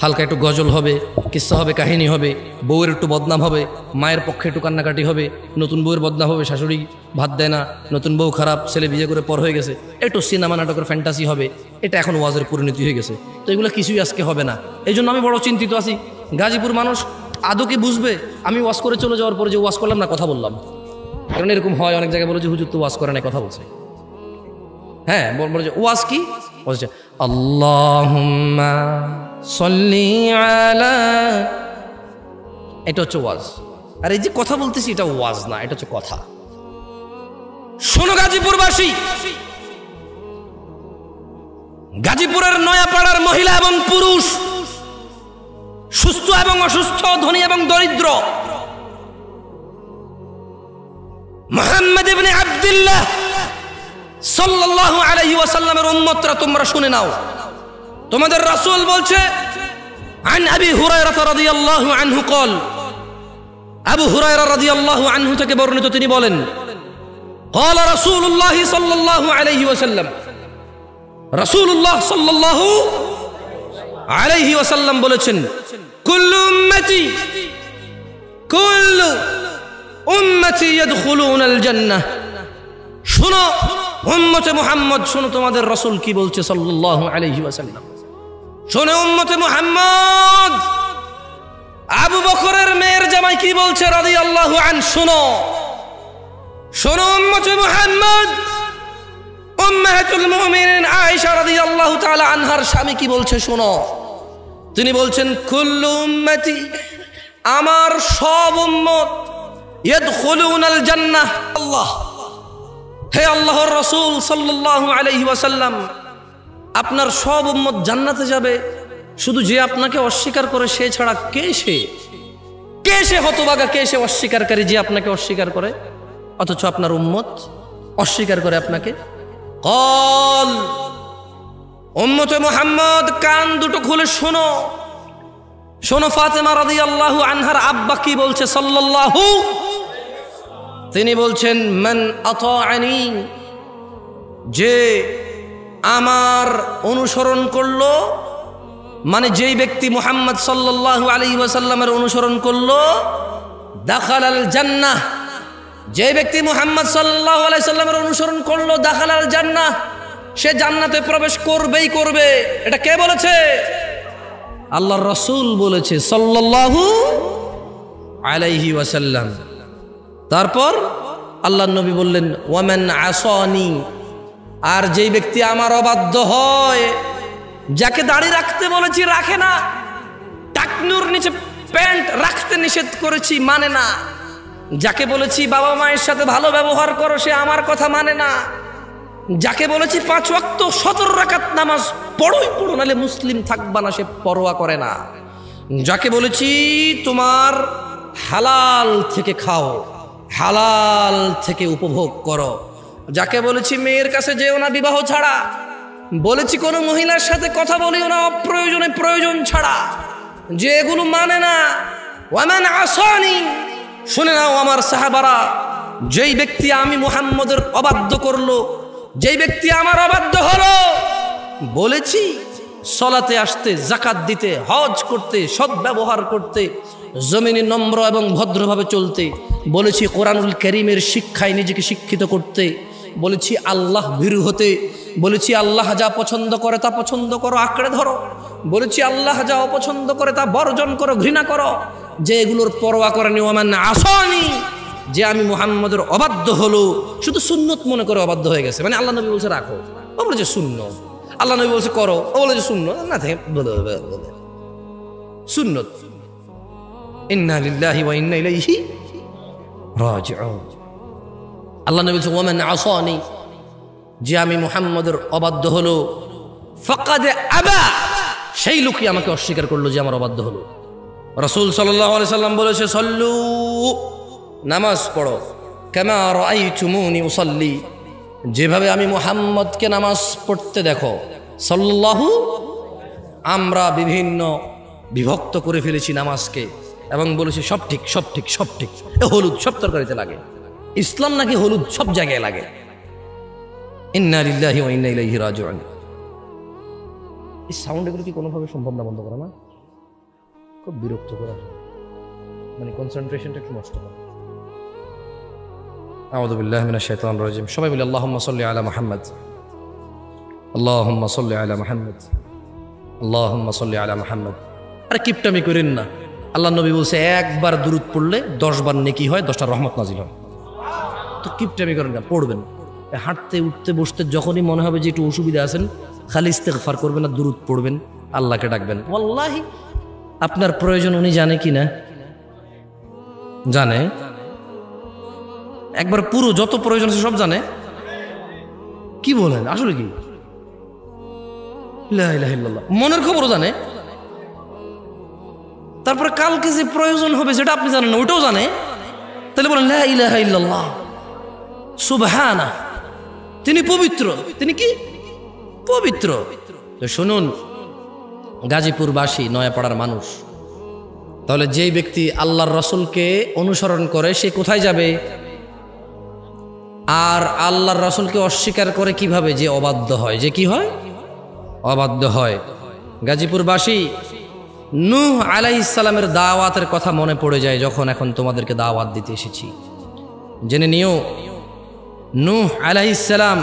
হালকা একটু গজল হবে, কিস্সা হবে, কাহিনী হবে, বউয়ের একটু বদনাম হবে, মায়ের পক্ষে একটু কান্নাকাটি হবে, নতুন বউয়ের বদনাম হবে, শাশুড়ি ভাত দেয় না, নতুন বউ খারাপ, ছেলে বিয়ে করে পর হয়ে গেছে, একটু সিনেমা নাটকের ফ্যান্টাসি হবে। এটা এখন ওয়াজের পরিণতি হয়ে গেছে। তো এগুলো কিছুই আজকে হবে না। এই জন্য আমি বড় চিন্তিত আছি, গাজীপুর মানুষ আদৌ কি বুঝবে আমি ওয়াজ করে চলে যাওয়ার পরে যে ওয়াজ করলাম না, কথা বললাম। কারণ এরকম হয়, অনেক জায়গায় বলে যে হুজুর তো ওয়াজ করে না, কথা বলছে। হ্যাঁ, বলে যে ওয়াজ কি বলছে, আল্লাহুম্মা সাল্লি আলা, এটা হচ্ছে ওয়াজ। আর এই যে কথা বলতেছি এটা ওয়াজ না, এটা হচ্ছে কথা। শোনো গাজীপুরবাসী, গাজীপুরের নয়াপাড়ার মহিলা এবং পুরুষ, সুস্থ এবং অসুস্থ, ধনী এবং দরিদ্র, মুহাম্মদ ইবনে আব্দুল্লাহ সাল্লাল্লাহু আলাইহি ওয়াসাল্লামের উম্মতরা তোমরা শুনে নাও। তোমাদের রাসূল বলছে, আন আবি হুরায়রা রাদিয়াল্লাহু আনহু قال, আবু হুরায়রা রাদিয়াল্লাহু আনহু থেকে বর্ণিত, তিনি বলেন, قال রাসূলুল্লাহ সাল্লাল্লাহু আলাইহি ওয়াসাল্লাম, রাসূলুল্লাহ সাল্লাল্লাহু আলাইহি ওয়াসাল্লাম বলেছেন, কুল্লু উম্মতি ইয়াদখুলুনাল জান্নাহ। শুনো উম্মতে মুহাম্মদ শোনো তোমাদের রাসূল কি বলছে সাল্লাল্লাহু আলাইহি ওয়াসাল্লাম। শোনো উম্মতে মুহাম্মদ, আবু বকরের মেয়ের জামাই কি বলছে রাদিয়াল্লাহু আন, শোনো। শোনো উম্মতে মুহাম্মদ, উম্মাহাতুল মুমিনিন আয়েশা রাদিয়াল্লাহু তাআলা আনহার স্বামী কি বলছে শোনো। তিনি বলছেন কুল্লু উম্মতি, আমার সব উম্মত ইয়াদখুলুনাল জান্নাহ। আল্লাহ, হে আল্লাহর রাসূল সাল্লাল্লাহু আলাইহি ওয়াসাল্লাম, আপনার সব উম্মত জান্নাতে যাবে, শুধু যে আপনাকে অস্বীকার করে সে ছাড়া। কে সে হতভাগা, কে সে অস্বীকারী যে আপনাকে অস্বীকার করে, অথচ আপনার উম্মত অস্বীকার করে আপনাকে। কল, উম্মতে মুহাম্মদ কান দুটো খুলে শোনো। শোনো ফাতেমা রাদিয়াল্লাহু আনহার আব্বা কি বলছে সাল্লাল্লাহু, তিনি বলছেন মান আতাআনি, যে আমার অনুসরণ করলো, মানে যেই ব্যক্তি মুহাম্মদ সাল্লাল্লাহু আলাইহি ওয়াসাল্লামের অনুসরণ করলো, দাখালাল জান্নাহ, যে ব্যক্তি মুহাম্মদ সাল্লাল্লাহু আলাইহি ওয়াসাল্লামের অনুসরণ করলো, দাখালাল জান্নাহ, সে জান্নাতে প্রবেশ করবেই করবে। এটা কে বলেছে? আল্লাহর রাসূল বলেছে সাল্লাল্লাহু আলাইহি ওয়াসাল্লাম। তারপর আল্লাহর নবী বললেন ওয়ামান আসানি, আর যেই ব্যক্তি আমার অবাধ্য হয়, যাকে দাড়ি রাখতে বলেছি রাখে না, টাকনুর নিচে প্যান্ট রাখতে নিষেধ করেছি মানে না, যাকে বলেছি বাবা মায়ের সাথে ভালো ব্যবহার করো সে আমার কথা মানে না, যাকে বলেছি 5 ওয়াক্ত 17 রাকাত নামাজ পড়োই পড়ো নালে মুসলিম থাকবা না, সে পরোয়া করে না, যাকে বলেছি তোমার হালাল থেকে খাও, হালাল থেকে উপভোগ করো, যাকে বলেছি মেয়ের কাছে যেও না বিবাহ ছাড়া, বলেছি কোনো মহিলার সাথে কথা বলিও না অপ্রয়োজনে প্রয়োজন ছাড়া, যে এগুলো মানে না। ওয়ামান আসানি, শুনে নাও আমার সাহাবারা, যেই ব্যক্তি আমি মুহাম্মদের অবাধ্য করলো, যেই ব্যক্তি আমার অবাধ্য হলো, বলেছি সলাতে আসতে, যাকাত দিতে, হজ করতে, সৎ ব্যবহার করতে, জমিনে নম্র এবং ভদ্রভাবে চলতে, বলেছি কোরআনুল কারীমের শিক্ষায় নিজেকে শিক্ষিত করতে, বলেছি আল্লাহ ভীরু হতে, বলেছি আল্লাহ যা পছন্দ করে তা পছন্দ করো, আঁকড়ে ধরো, বলেছি আল্লাহ যা অপছন্দ করে তা বর্জন করো, ঘৃণা করো, যে এগুলোর পরোয়া করেনি। ওয়ামান আসানি, যে আমি মুহাম্মদের অবাধ্য হলো, শুধু সুন্নত মনে করে অবাধ্য হয়ে গেছে, মানে আল্লাহ নবী বলছে রাখো, ও বলেছে সুন্নত, আল্লাহ নবী বলছে করো, ও বলেছে সুন্নত, না থাকে সুন্নত। ইন্না লিল্লাহি ওয়া ইন্না ইলাইহি রাজিউন। আল্লাহ নবী বলছে ওয়ামান আসানি, যে আমি মুহাম্মদের অবাধ্য হলো, ফাকাদ আবা, সেই লোকই আমাকে অস্বীকার করলো যে আমার অবাধ্য হলো। রাসূল সাল্লাল্লাহু আলাইহি সাল্লাম বলেছে সল্লু, নামাজ পড়ো, কামা রাআইতুমুনি উসাল্লি, যেভাবে আমি মুহাম্মদকে নামাজ পড়তে দেখো। সাল্লাল্লাহু, আমরা বিভিন্ন বিভক্ত করে ফেলেছি নামাজকে এবং বলেছি সব ঠিক সব ঠিক সব ঠিক, এ হলুদ সব তরকারিতে লাগে, ইসলাম নাকি হলুদ সব জায়গায় লাগে। ইন্না লিল্লাহি ওয়া ইন্না ইলাইহি রাজিউন। এই সাউন্ড এগুলো কি কোনোভাবে সম্ভব না বন্ধ করা? না, খুব বিরক্ত করা, মানে কনসেন্ট্রেশনটা একটু নষ্ট করে। আউযু বিল্লাহি মিনাশ শাইতানির রাজিম। সবাই বলি আল্লাহুম্মা সাল্লি আলা মুহাম্মদ, আল্লাহুম্মা সাল্লি আলা মুহাম্মদ, আল্লাহুম্মা সাল্লি আলা মুহাম্মদ। আরে কিপটামি করেন না, আল্লাহ নবী বলছে একবার দুরূদ পড়লে 10 বার নেকি হয়, 10টা রহমত নাজিল হয়। তো কিপটামি করেন না, পড়বেন। হাঁটতে উঠতে বসতে যখনই মনে হবে যে একটু অসুবিধা আছেন, খালি ইস্তেগফার করবেন আর দুরূদ পড়বেন, আল্লাহকে ডাকবেন। ওয়াল্লাহি আপনার প্রয়োজন উনি জানে কি না? জানে, একবার পুরো যত প্রয়োজন আছে সব জানে। কি বলেন, আসলে কি? লা ইলাহা ইল্লাল্লাহ, মনের খবরও জানে। তারপরে কালকে যে প্রয়োজন হবে সেটা আপনি জানেন না, ওটাও জানে। তাহলে বলেন লা ইলাহা ইল্লাল্লাহ, সুবহানাহ, তিনি পবিত্র। তিনি কি পবিত্র? শুনুন গাজীপুরবাসী, নয়াপাড়ার মানুষ, তাহলে যেই ব্যক্তি আল্লাহর রাসূলকে অনুসরণ করে সে কোথায় যাবে? আর আল্লাহর রাসূলকে অস্বীকার করে কিভাবে? যে অবাধ্য হয়, যে কি হয়? অবাধ্য হয়। গাজীপুরবাসী, নূহ আলাইহিস সালামের দাওয়াতের কথা মনে পড়ে যায় যখন এখন তোমাদেরকে দাওয়াত দিতে এসেছি। জেনে নিও, নূহ আলাইহিস সালাম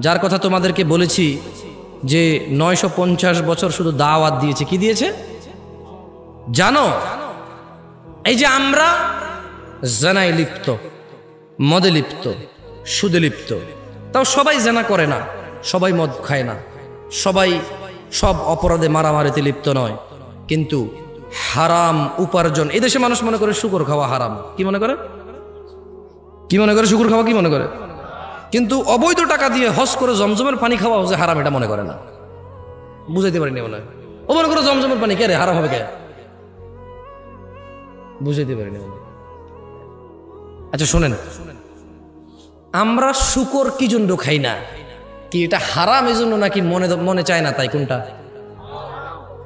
যার কথা তোমাদেরকে বলেছি যে 950 বছর শুধু দাওয়াত দিয়েছে, কি দিয়েছে জানো? এই যে আমরা জেনায় লিপ্ত, মদে লিপ্ত, সুদে লিপ্ত, তাও সবাই জেনা করে না, সবাই মদ খায় না, সবাই সব অপরাধে মারামারিতে লিপ্ত নয়, কিন্তু হারাম উপার্জন, এদেশে মানুষ মনে করে শুকর খাওয়া হারাম। কি মনে করে? কি মনে করে? শুকর খাওয়া কি মনে করে? কিন্তু অবৈধ টাকা দিয়ে হজ করে জমজমের পানি খাওয়া হচ্ছে হারাম, এটা মনে করে না। বুঝাইতে পারিনি মনে হয়। ও মনে করে জমজমের পানি কে রে হারাম হবে কে? বুঝাইতে পারিনি মনে হয়। আচ্ছা শোনেন, আমরা শুকর কি জন্য খাই না? কি এটা হারাম এই জন্য নাকি মনে মনে চায় না তাই? কোনটা?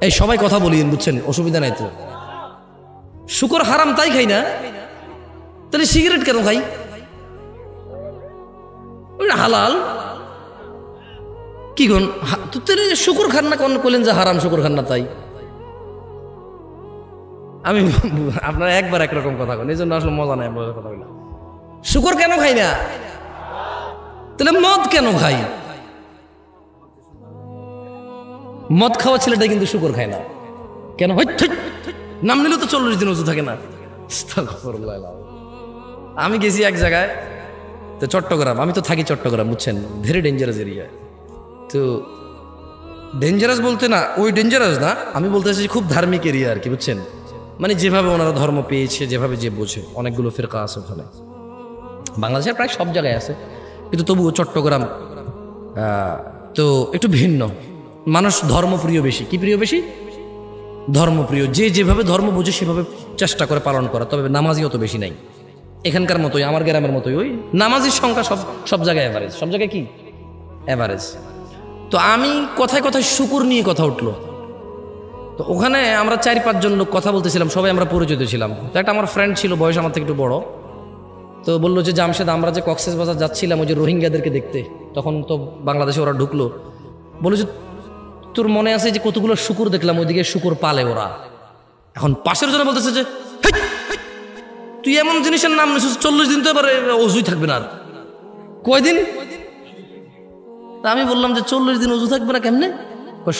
এই সবাই কথা বলি, বুঝছেন, অসুবিধা নাই তো। শুকর হারাম তাই খাই না, তাহলে সিগারেট কেন খাই? হালাল কি গুণ? শুকর খান না, কোন করলেন যে হারাম শুকর খান না তাই? আমি আপনারা একবার একরকম কথা বলেন, এই জন্য আসলে মজা নাই কথা বলে। শুকর কেন খাই না? তাহলে মদ কেন খাই? মদ খাওয়া ছেলেটা কিন্তু শুকর খায় না কেন? নাম নিলে তো 40 দিন ওযু থাকে না। আমি গেছি এক জায়গায়, তো চট্টগ্রাম, আমি তো থাকি চট্টগ্রাম, বুঝছেন, ভেরি ডেঞ্জারাস এরিয়া। তো ডেঞ্জারাস বলতে না, ওই ডেঞ্জারাস না, আমি বলতে চাইছি খুব ধার্মিক এরিয়া আর কি, বুঝছেন, মানে যেভাবে ওনারা ধর্ম পেয়েছে, যেভাবে যে বোঝে, অনেকগুলো ফিরকা আছে ওখানে, বাংলাদেশের প্রায় সব জায়গায় আছে, কিন্তু তবুও চট্টগ্রাম তো একটু ভিন্ন। মানুষ ধর্মপ্রিয় বেশি। কি প্রিয় বেশি? ধর্মপ্রিয়। যে যেভাবে ধর্ম বোঝে সেভাবে চেষ্টা করে পালন করা, তবে নামাজি অত বেশি নাই। এখানকার মতোই, আমার গ্রামের মতোই, ওই নামাজির সংখ্যা সব জায়গায় অ্যাভারেজ, সব জায়গায় কি অ্যাভারেজ। তো আমি কথায় কথায় শুকুর নিয়ে কথা উঠলো, তো ওখানে আমরা 4-5 জন লোক কথা বলতেছিলাম, সবাই আমরা পরিচিত ছিলাম। তো একটা আমার ফ্রেন্ড ছিল, বয়স আমার থেকে একটু বড়, তো বললো যে জামশেদ, আমরা যে কক্সবাজার যাচ্ছিলাম ওই যে রোহিঙ্গাদেরকে দেখতে, তখন তো বাংলাদেশে ওরা ঢুকলো, বললো যে তোর মনে আছে যে কতগুলো শুকুর দেখলাম, ওইদিকে শুকুর পালে ওরা। এখন পাশের জন্য বলতেছে যে তুই এমন জিনিসের নাম নিছিস, 40 দিন তো এবারে অজুই থাকবে না। কয়দিন? তা আমি বললাম যে 40 দিন অজু থাকবে না কেমনে?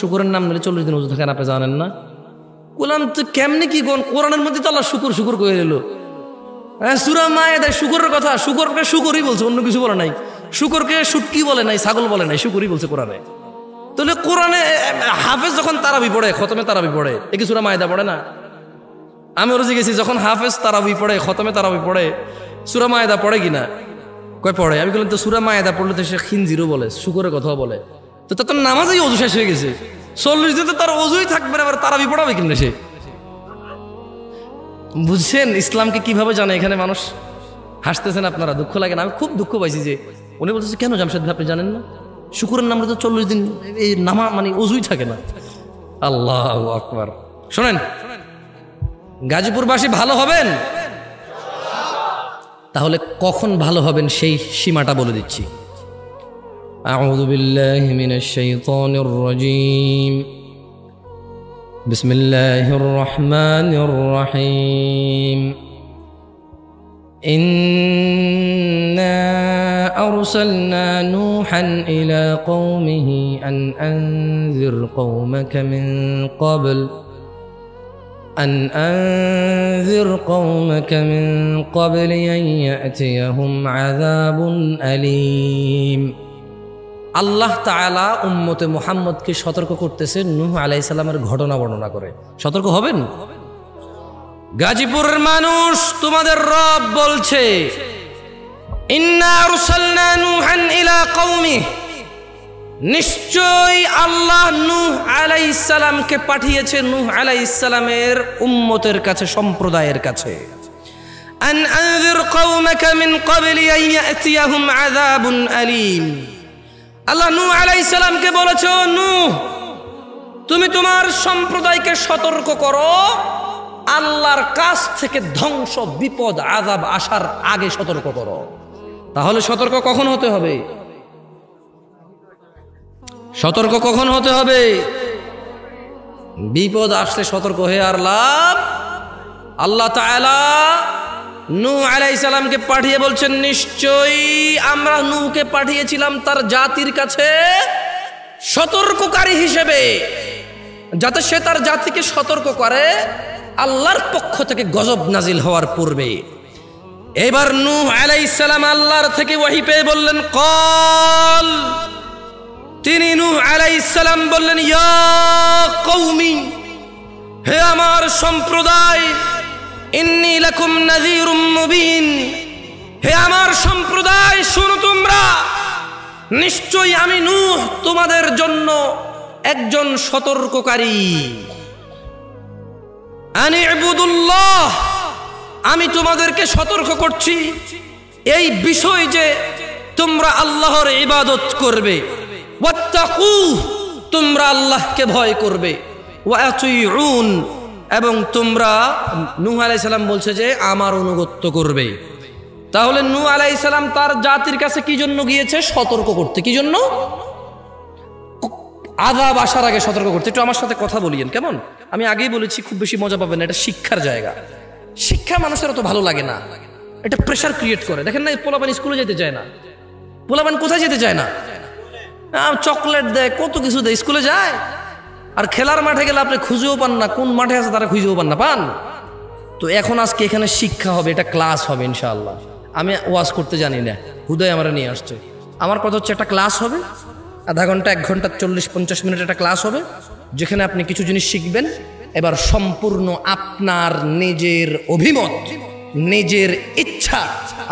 শুকুরের নাম নিলে 40 দিন অজু থাকে না, আপনি জানেন না? বললাম তো কেমনে কি কোরআনের মধ্যে তো আল্লাহ শুকুর শুকুর করে এল। হ্যাঁ, সূরা মায়েদায় শুকুরের কথা, শুকুরকে শুকুরই বলছে, অন্য কিছু বলে নাই। শুকুরকে শুটকি বলে নাই, ছাগল বলে নাই, শুকুরই বলছে কোরআনে। তাহলে কোরআনে হাফেজ যখন তারাবি পড়ে, খতমে তারাবি পড়ে, এ কি সূরা মায়েদা পড়ে না? আমি ওরা জিজ্ঞেসি, যখন হাফেজ তারাবি পড়ে, খতমে তারাবি পড়ে, সূরা মায়েদা পড়ে কিনা? কয় পড়ে। আমি বললাম তো সূরা মায়েদা পড়লে তো সে খিনজিরও বলে, শুকুরের কথাও বলে, তো তার নামাজেই অজু শেষ হয়ে গেছে। 40 দিন তো তার অজুই থাকবে না, আবার তারাবি পড়াবে কেমনে সে? বুঝছেন ইসলামকে কিভাবে জানে? এখানে মানুষ হাসতেছেন আপনারা, দুঃখ লাগে না? আমি খুব দুঃখ পাইছি যে উনি বলতেছে কেন জামশেদ ভাই আপনি জানেন না? শুকুরের নামে তো 40 দিন এই নামা মানে অজুই থাকে না। আল্লাহু আকবার। শোনেন, গাজীপুরবাসী ভালো হবেন, তাহলে কখন ভালো হবেন সেই সীমাটা বলে দিচ্ছি। আউযু বিল্লাহি মিনাশ শাইতানির রাজীম। বিসমিল্লাহির রহমানির রহিম। ইন্না আরসালনা নূহান ইলা কওমিহি আন আনজির কওমাকা মিন ক্বাবল أن أنذر قومك من قبل أن يأتيهم عذاب أليم। আল্লাহ তাআলা উম্মতে মুহাম্মদকে সতর্ক করতেছে নূহ আলাইহিস সালামের ঘটনা বর্ণনা করে। সতর্ক হবেন। গাজীপুরের মানুষ, তোমাদের রব বলছে ইন্না আরসালনা নূহান ইলা কওমিহি, নিশ্চয় আল্লাহ নূহ আলাইহিস সালামকে পাঠিয়েছে নূহ আলাইহিস সালামের উম্মতের কাছে, সম্প্রদায়ের কাছে। আন আনজির কওমাকা মিন ক্বাবলি আন ইয়াতিয়াহুম আযাবুন আলীম। আল্লাহ নূহ আলাইহিস সালামকে বলেছে, নূহ তুমি তোমার সম্প্রদায়কে সতর্ক করো, আল্লাহর কাছ থেকে ধ্বংস, বিপদ, আযাব আসার আগে সতর্ক করো। তাহলে সতর্ক কখন হতে হবে? সতর্ক কখন হতে হবে? বিপদ আসলে সতর্ক হয়ে আর লাভ। আল্লাহ তাআলা নূহ আলাইহিস সালামকে পাঠিয়ে বলছেন, নিশ্চয়ই আমরা নূহকে পাঠিয়েছিলাম তার জাতির কাছে সতর্ককারী হিসেবে, যাতে সে তার জাতিকে সতর্ক করে আল্লাহর পক্ষ থেকে গজব নাজিল হওয়ার পূর্বে। এবার নূহ আলাইহিস সালাম আল্লাহর থেকে ওহী পেয়ে বললেন কল, তিনি নূহ আলাইহিস সালাম বললেন, ইয়া কওমি, হে আমার সম্প্রদায়, ইন্নী লাকুম নাযীরুম মুবিন, হে আমার সম্প্রদায় শোনো তোমরা, নিশ্চয়ই আমি নূহ তোমাদের জন্য একজন সতর্ককারী। আনি ইবুদুল্লাহ, আমি তোমাদেরকে সতর্ক করছি এই বিষয় যে তোমরা আল্লাহর ইবাদত করবে, ওয়াত্তাকু, তোমরা আল্লাহকে ভয় করবে, ওয়া আতিউন, এবং তোমরা, নূহ আলাইহিস সালাম বলছে যে আমার অনুগত্য করবে। তাহলে নূহ আলাইহিস সালাম তার জাতির কাছে কি জন্য গিয়েছে? সতর্ক করতে। কি জন্য? আযাব আসার আগে সতর্ক করতে। একটু আমার সাথে কথা বলিয়েন কেমন? আমি আগেই বলেছি খুব বেশি মজা পাবেন না, এটা শিক্ষার জায়গা। শিক্ষা মানুষের অত ভালো লাগে না, এটা প্রেশার ক্রিয়েট করে। দেখেন না, পোলাপান স্কুলে যেতে চায় না, পোলাপান কোথায় যেতে চায় না, চকলেট দেয়, কত কিছু দেয়, স্কুলে যায়। আর খেলার মাঠে গেলে আপনি খুঁজেও পান না, কোন মাঠে আছে তারা খুঁজেও পান না, পান। তো এখন আজকে এখানে শিক্ষা হবে, এটা ক্লাস হবে ইনশাআল্লাহ। আমি ওয়াজ করতে জানি না, হুদাই আমার নিয়ে আসছে। আমার কথা হচ্ছে একটা ক্লাস হবে, আধা ঘন্টা 1 ঘন্টা 40-50 মিনিট একটা ক্লাস হবে, যেখানে আপনি কিছু জিনিস শিখবেন। এবার সম্পূর্ণ আপনার নিজের অভিমত, নিজের ইচ্ছা,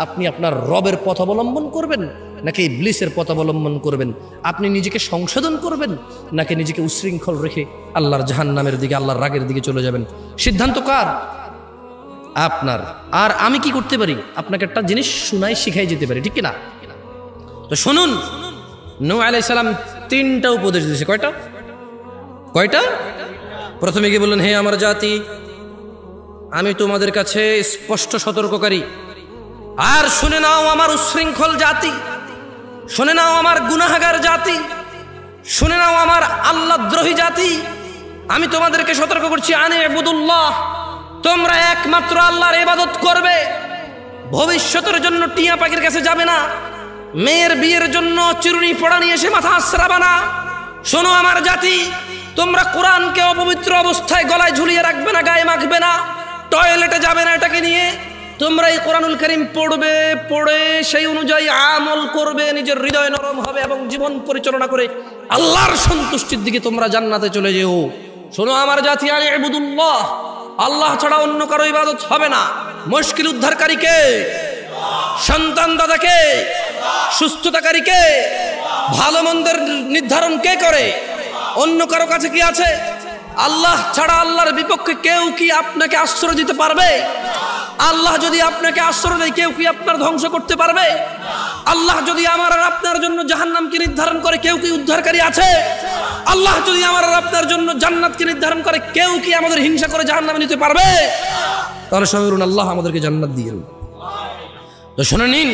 আপনি আপনার রবের পথ অবলম্বন করবেন নাকি ইবলিসের পথ অবলম্বন করবেন? আপনি নিজেকে সংশোধন করবেন নাকি নিজেকে উশৃঙ্খল রেখে আল্লাহর জাহান্নামের দিকে, আল্লাহর রাগের দিকে চলে যাবেন? সিদ্ধান্ত কার? আপনার। আর আমি কি করতে পারি? আপনাকে একটা জিনিস শুনাই, শিখাই যেতে পারি, ঠিক কিনা? তো শুনুন, নূহ আলাইহিস সালাম 3টা উপদেশ দিয়েছে। কয়টা? প্রথমে গিয়ে বললেন, হে আমার জাতি, আমি তোমাদের কাছে স্পষ্ট সতর্ককারী। আর শুনে নাও আমার উশৃঙ্খল জাতি, শুনে নাও আমার গুনাহগার জাতি, শুনে নাও আমার আল্লাহদ্রোহী জাতি, আমি তোমাদেরকে সতর্ক করছি, আনি ইবুদুল্লাহ, তোমরা একমাত্র আল্লাহর ইবাদত করবে। ভবিষ্যতের জন্য টিয়া পাখির কাছে যাবে না, মেয়ের বিয়ের জন্য চিরুনি পড়া নিয়ে এসে মাথা আশ্রাবে না। শোনো আমার জাতি, তোমরা কোরআনকে অপবিত্র অবস্থায় গলায় ঝুলিয়ে রাখবে না, গায়ে মাখবে না, টয়লেটে যাবে না এটাকে নিয়ে। তোমরা এই কোরআনুল কারীম পড়বে, পড়ে সেই অনুযায়ী আমল করবে, নিজের হৃদয় নরম হবে এবং জীবন পরিচালনা করে আল্লাহর সন্তুষ্টির দিকে তোমরা জান্নাতে চলে যেও। শোনো আমার জাতি, আনি ইবুদুল্লাহ, আল্লাহ ছাড়া অন্য কারো ইবাদত হবে না। মুশকিল উদ্ধারকারী কে? সন্তান দাতা কে? সুস্থতাকারী কে? ভালো মন্দের নির্ধারণ কে করে? অন্য কারো কাছে কি আছে? আল্লাহ ছাড়া, আল্লাহর বিপক্ষে কেউ কি আপনাকে আশ্রয় দিতে পারবে? আল্লাহ যদি আপনাকে আশ্রয় দেয়, কেউ কি আপনার ধ্বংস করতে পারবে? আল্লাহ যদি আমার আর আপনার জন্য জাহান্নামকে নির্ধারণ করে, কেউ কি উদ্ধারকারী আছে? আল্লাহ যদি আমার আর আপনার জন্য জান্নাতকে নির্ধারণ করে, কেউ কি আমাদের হিংসা করে জাহান্নামে নিতে পারবে? তাহলে সবাই বলুন, আল্লাহ আমাদেরকে জান্নাত দিয়েন। তো শুনে নিন,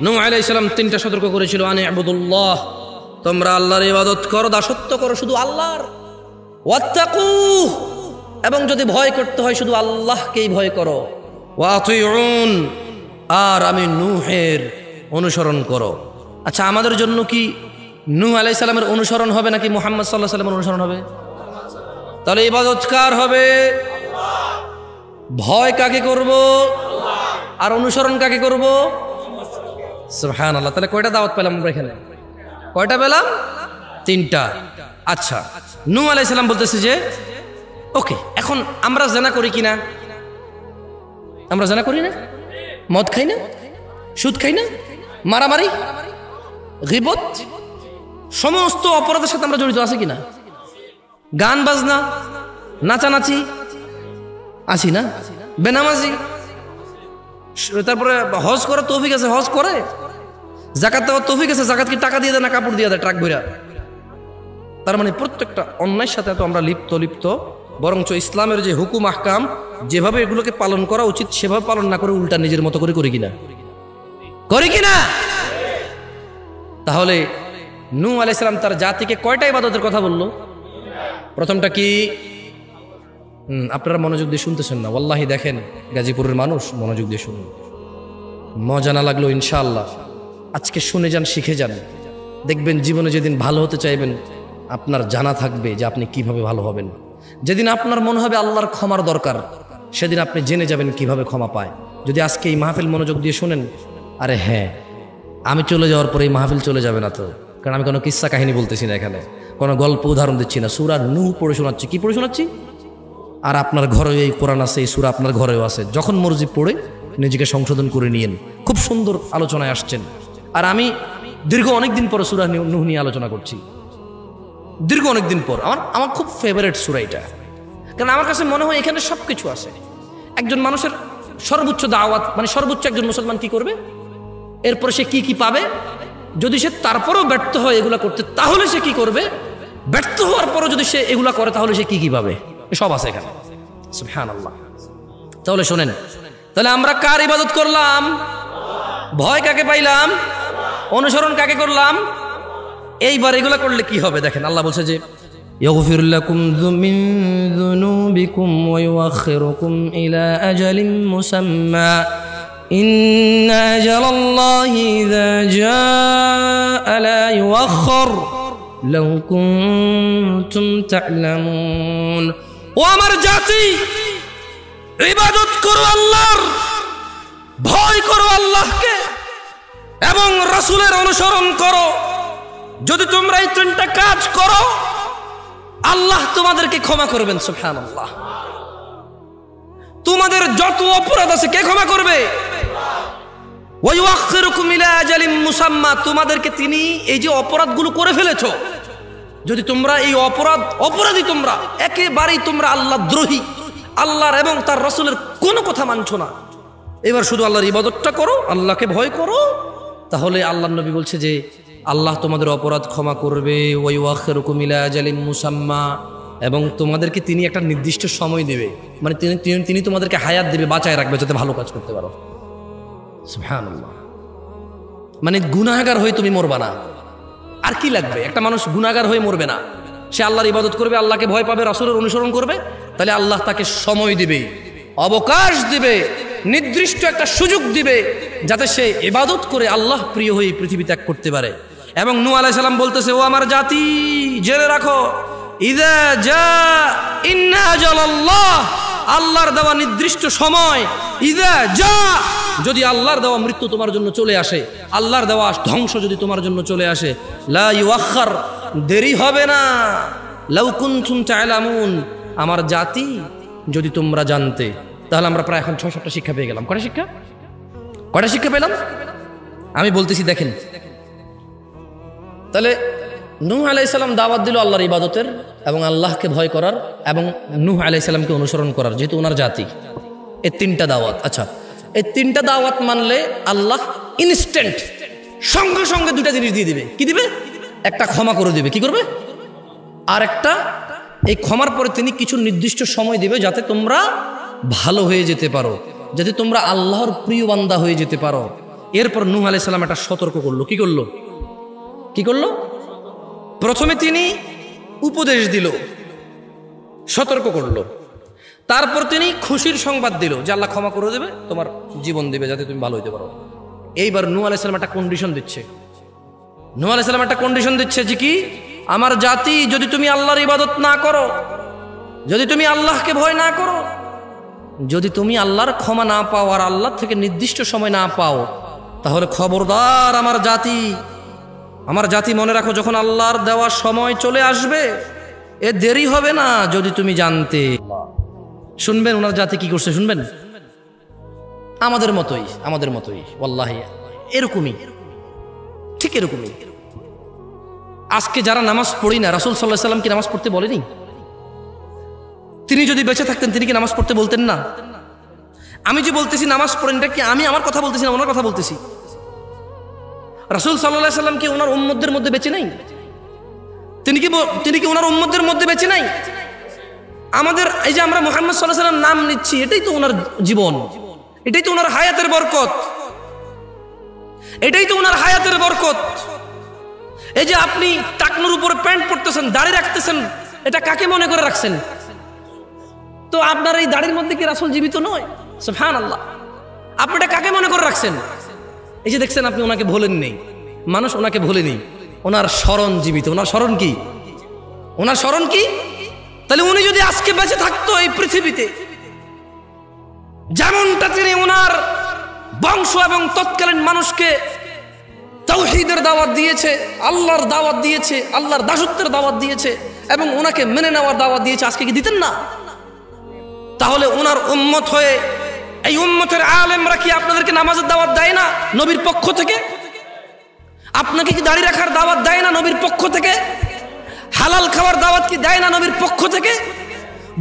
নূহ আলাইহিস সালাম 3টা সতর্ক করেছিল, আনি ইবুদুল্লাহ, তোমরা আল্লাহর ইবাদত করো, দাসত্ব করো শুধু আল্লাহর, ওয়াত্তাকু, এবং যদি ভয় করতে হয় শুধু আল্লাহকেই ভয় করো, ওয়া আতিউন, আর আমি নূহের অনুসরণ করো। আচ্ছা, আমাদের জন্য কি নূহ আলাইহিস সালামের অনুসরণ হবে নাকি মুহাম্মদ সাল্লাল্লাহু আলাইহি ওয়াসাল্লামের অনুসরণ হবে? তাহলে ইবাদত কার হবে? ভয় কাকে করব? আর অনুসরণ কাকে করব? সুবহানাল্লাহ। তাহলে কয়টা দাওয়াত পেলাম আমরা এখানে? কয়টা পেলাম? 3টা। আচ্ছা, নূহ আলাইহিস সালাম বলতেছে যে ওকে, এখন আমরা জিনা করি কিনা? আমরা জিনা করি না? মদ খাই না? সুদ খাই না? মারামারি, গীবত, সমস্ত অপরাধের সাথে আমরা জড়িত আছি কিনা? গান বাজনা, নাচানাচি আছি না? বেনামাজি, তারপরে হজ করার তৌফিক আছে, হজ করে। যাকাত দেওয়ার তৌফিক আছে, যাকাত কি টাকা দিয়ে দেয় না কাপড় দিয়ে দেয় ট্রাক ভরা? তার মানে প্রত্যেকটা অন্যায়ের সাথে তো আমরা লিপ্ত, বরঞ্চ ইসলামের যে হুকুম আহকাম, যেভাবে এগুলোকে পালন করা উচিত সেভাবে পালন না করে উল্টা নিজের মতো করে করি কিনা? তাহলে নূহ আলাইহিস সালাম তার জাতিকে কয়টা ইবাদতের কথা বলল? প্রথমটা কি? আপনারা মনোযোগ দিয়ে শুনতেছেন না, ওয়াল্লাহি দেখেন গাজীপুরের মানুষ মনোযোগ দিয়ে শুনুন। মজা না লাগলো ইনশাআল্লাহ আজকে শুনে যান, শিখে যান, দেখবেন জীবনে যেদিন ভালো হতে চাইবেন আপনার জানা থাকবে যে আপনি কিভাবে ভালো হবেন। যেদিন আপনার মনে হবে আল্লাহর ক্ষমার দরকার, সেদিন আপনি জেনে যাবেন কিভাবে ক্ষমা পায়। যদি আজকে এই মাহফিল মনোযোগ দিয়ে শুনেন, আরে হ্যাঁ আমি চলে যাওয়ার পরে এই মাহফিল চলে যাবে না তো, কারণ আমি কোনো কিস্সা কাহিনী বলতেছি না, এখানে কোনো গল্প উদাহরণ দিচ্ছি না, সূরা নূহ পড়ে শোনাচ্ছি। কি পড়ে শোনাচ্ছি? আর আপনার ঘরে এই কোরআন আছে, এই সূরা আপনার ঘরেও আছে, যখন মর্জি পড়ে নিজেকে সংশোধন করে নিয়েন। খুব সুন্দর আলোচনায় আসছেন। আর আমি দীর্ঘ অনেকদিন পরে সূরা নূহ নিয়ে আলোচনা করছি, দীর্ঘ অনেকদিন পর। আমার খুব ফেভারিট সূরা এটা, কারণ আমার কাছে মনে হয় এখানে সব কিছু আছে। একজন মানুষের সর্বোচ্চ দাওয়াত, মানে সর্বোচ্চ একজন মুসলমান কি করবে, এরপরে সে কি কি পাবে, যদি সে তারপরেও ব্যর্থ হয় এগুলা করতে, তাহলে সে কি করবে, ব্যর্থ হওয়ার পরও যদি সে এগুলা করে তাহলে সে কি কি পাবে, সব আছে এখানে। সুবহানাল্লাহ। তাহলে শোনেন, তাহলে আমরা কার ইবাদত করলাম? ভয় কাকে পাইলাম? অনুসরণ কাকে করলাম? এইবার এগুলা করলে কি হবে দেখেন, আল্লাহ বলছে যে يغفر لكم من ذنوبكم ويؤخركم إلى أجل مسمى إن أجل الله إذا جاء لا يؤخر لو كنتم تعلمون। ও আমার জাতি, ইবাদত করো আল্লাহর, ভয় করো আল্লাহকে এবং রাসূলের অনুসরণ করো। যদি তোমরা এই তিনটা কাজ করো আল্লাহ তোমাদেরকে ক্ষমা করবেন। সুবহানাল্লাহ। তোমাদের যত অপরাধ আছে কে ক্ষমা করবে? ওয়া ইউআখিরুকুম ইলা আজালিম মুসাম্মা। তোমাদেরকে তিনি এই যে অপরাধগুলো করে ফেলেছো, যদি তোমরা এই অপরাধী তোমরা একেবারেই তোমরা আল্লাহ দ্রোহী, আল্লাহর এবং তার রাসূলের কোনো কথা মানছো না, এবার শুধু আল্লাহর ইবাদতটা করো, আল্লাহকে ভয় করো, তাহলে আল্লাহর নবী বলছে যে আল্লাহ তোমাদের অপরাধ ক্ষমা করবে। ওয়া ইউআখিরুকুম ইলা আজালিম মুসাম্মা, এবং তোমাদেরকে তিনি একটা নির্দিষ্ট সময় দেবে, মানে তিনি তোমাদেরকে হায়াত দেবে, বাঁচায় রাখবে যাতে ভালো কাজ করতে পারো। সুবহানাল্লাহ। মানে গুনাহগার হয়ে তুমি মরবা না। আর কি লাগবে? একটা মানুষ গুনাহগার হয়ে মরবে না, সে আল্লাহর ইবাদত করবে, আল্লাহকে ভয় পাবে, রাসূলের অনুসরণ করবে, তাহলে আল্লাহ তাকে সময় দিবে, অবকাশ দিবে, নির্দিষ্ট একটা সুযোগ দিবে যাতে সে ইবাদত করে আল্লাহ প্রিয় হয়ে পৃথিবী ত্যাগ করতে পারে। এবং নূহ আলাইহিস সালাম বলতেছে, ও আমার জাতি জেনে রাখো, ইযা জা ইন্না আজালাল্লাহ, আল্লাহর দেওয়া নির্দিষ্ট সময়, ইযা যা, যদি আল্লাহর দেওয়া মৃত্যু তোমার জন্য চলে আসে, আল্লাহর দেওয়া ধ্বংস যদি তোমার জন্য চলে আসে, লা ইউআখার, দেরি হবে না। লাউ কুনতুম তা'লামুন, আমার জাতি যদি তোমরা জানতে। তাহলে আমরা প্রায় এখন ৬-৭টা শিক্ষা পেয়ে গেলাম। কয়টা শিক্ষা পেলাম আমি বলতেছি, দেখেন। তাহলে নূহ আলাইহিস সালাম দাওয়াত দিল আল্লাহর ইবাদতের এবং আল্লাহকে ভয় করার এবং নূহ আলাইহিস সালামকে অনুসরণ করার, যেহেতু ওনার জাতি। এই তিনটা দাওয়াত। আচ্ছা, এই তিনটা দাওয়াত মানলে আল্লাহ ইনস্ট্যান্ট সঙ্গে সঙ্গে দুটা জিনিস দিয়ে দিবে। কি দিবে? একটা ক্ষমা করে দিবে। কি করবে? আর একটা, এই ক্ষমার পরে তিনি কিছু নির্দিষ্ট সময় দিবে যাতে তোমরা ভালো হয়ে যেতে পারো, যাতে তোমরা আল্লাহর প্রিয় বান্দা হয়ে যেতে পারো। এরপর নূহ আলাইহিস সালাম একটা সতর্ক করলো। কি করলো? প্রথমে তিনি উপদেশ দিল, সতর্ক করলো, তারপর তিনি খুশির সংবাদ দিল যে আল্লাহ ক্ষমা করে দেবে, তোমার জীবন দেবে যাতে তুমি ভালো হইতে পারো। এইবার নূহ আলাইহিস সালাম একটা কন্ডিশন দিচ্ছে। নূহ আলাইহিস সালাম একটা কন্ডিশন দিচ্ছে যে কি, আমার জাতি যদি তুমি আল্লাহর ইবাদত না করো, যদি তুমি আল্লাহকে ভয় না করো, যদি তুমি আল্লাহর ক্ষমা না পাও আর আল্লাহ থেকে নির্দিষ্ট সময় না পাও, তাহলে খবরদার আমার জাতি মনে রাখো, যখন আল্লাহর দেওয়া সময় চলে আসবে এ দেরি হবে না। যদি তুমি জানতে। শুনবেন ওনার জাতি কি করছে, শুনবেন। আমাদের মতোই ওয়াল্লাহি এরকমই, ঠিক এরকমই। আজকে যারা নামাজ পড়ি না, রাসূল সাল্লাল্লাহু আলাইহি ওয়াসাল্লাম কি নামাজ পড়তে বলেনি? তিনি যদি বেঁচে থাকতেন তিনি কি নামাজ পড়তে বলতেন না? আমি যে বলতেছি নামাজ পড়েন, এটা কি আমি আমার কথা বলতেছি না, ওনার কথা বলতেছি। রাসূল সাল্লাল্লাহু আলাইহি ওয়াসাল্লাম কি ওনার উম্মতদের মধ্যে বেঁচে নাই? তিনি কি ওনার উম্মতদের মধ্যে বেঁচে নাই? আমাদের এই যে আমরা মুহাম্মদ সাল্লাল্লাহু আলাইহি ওয়াসাল্লাম নাম নিচ্ছি, এটাই তো ওনার জীবন, এটাই তো ওনার হায়াতের বরকত, এটাই তো ওনার হায়াতের বরকত। এই যে আপনি টাকনুর উপরে প্যান্ট পরতেছেন, দাড়ি রাখতেছেন, এটা কাকে মনে করে রাখছেন? তো তো আপনার এই দাড়ির মধ্যে কি রাসূল জীবিত নয়? সুবহানাল্লাহ। আপনি এটা কাকে মনে করে রাখছেন? এই যে দেখছেন আপনি ওনাকে ভোলেন নেই, মানুষ ওনাকে ভোলেনি, ওনার স্মরণ জীবিত। ওনার স্মরণ কি? ওনার স্মরণ কি? তাহলে উনি যদি আজকে বেঁচে থাকতো এই পৃথিবীতে, যেমনটা তিনি ওনার বংশ এবং তৎকালীন মানুষকে তাওহীদের দাওয়াত দিয়েছে, আল্লাহর দাওয়াত দিয়েছে, আল্লাহর দাসত্বের দাওয়াত দিয়েছে এবং ওনাকে মেনে নেওয়ার দাওয়াত দিয়েছে, আজকে কি দিতেন না? তাহলে ওনার উম্মত হয়ে এই উম্মতের আলেমরা কি আপনাদেরকে নামাজের দাওয়াত দেয় না নবীর পক্ষ থেকে? আপনাকে কি দাড়ি রাখার দাওয়াত দেয় না নবীর পক্ষ থেকে? হালাল খাওয়ার দাওয়াত কি দেয় না নবীর পক্ষ থেকে?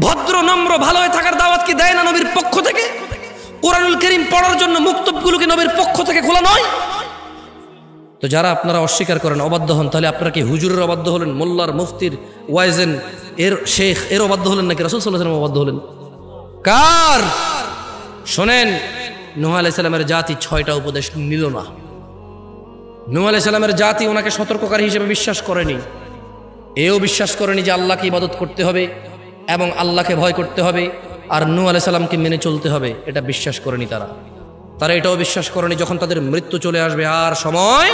ভদ্র নম্র ভালো হয়ে থাকার দাওয়াত কি দেয় না নবীর পক্ষ থেকে? কোরআনুল কারীম পড়ার জন্য মুক্তবগুলোকে নবীর পক্ষ থেকে খোলা নয়? তো যারা আপনারা অস্বীকার করেন, অবাধ্য হন, তাহলে আপনারা কি হুজুরের অবাধ্য হলেন, মোল্লার, মুফতির, ওয়াইজেন এর শেখ এর অবাধ্য হলেন নাকি রাসূল সাল্লাল্লাহু আলাইহি ওয়াসাল্লাম অবাধ্য হলেন? কার? শোনেন, নূহ আলাইহিস সালামের জাতি 6টা উপদেশ নিল না। নূহ আলাইহিস সালামের জাতি ওনাকে সতর্ককারী হিসেবে বিশ্বাস করেনি, এও বিশ্বাস করেনি যে আল্লাহকে ইবাদত করতে হবে এবং আল্লাহকে ভয় করতে হবে আর নূহ আলাইহিস সালামকে মেনে চলতে হবে, এটা বিশ্বাস করেনি তারা। তারা এটাও বিশ্বাস করেনি যখন তাদের মৃত্যু চলে আসবে আর সময়,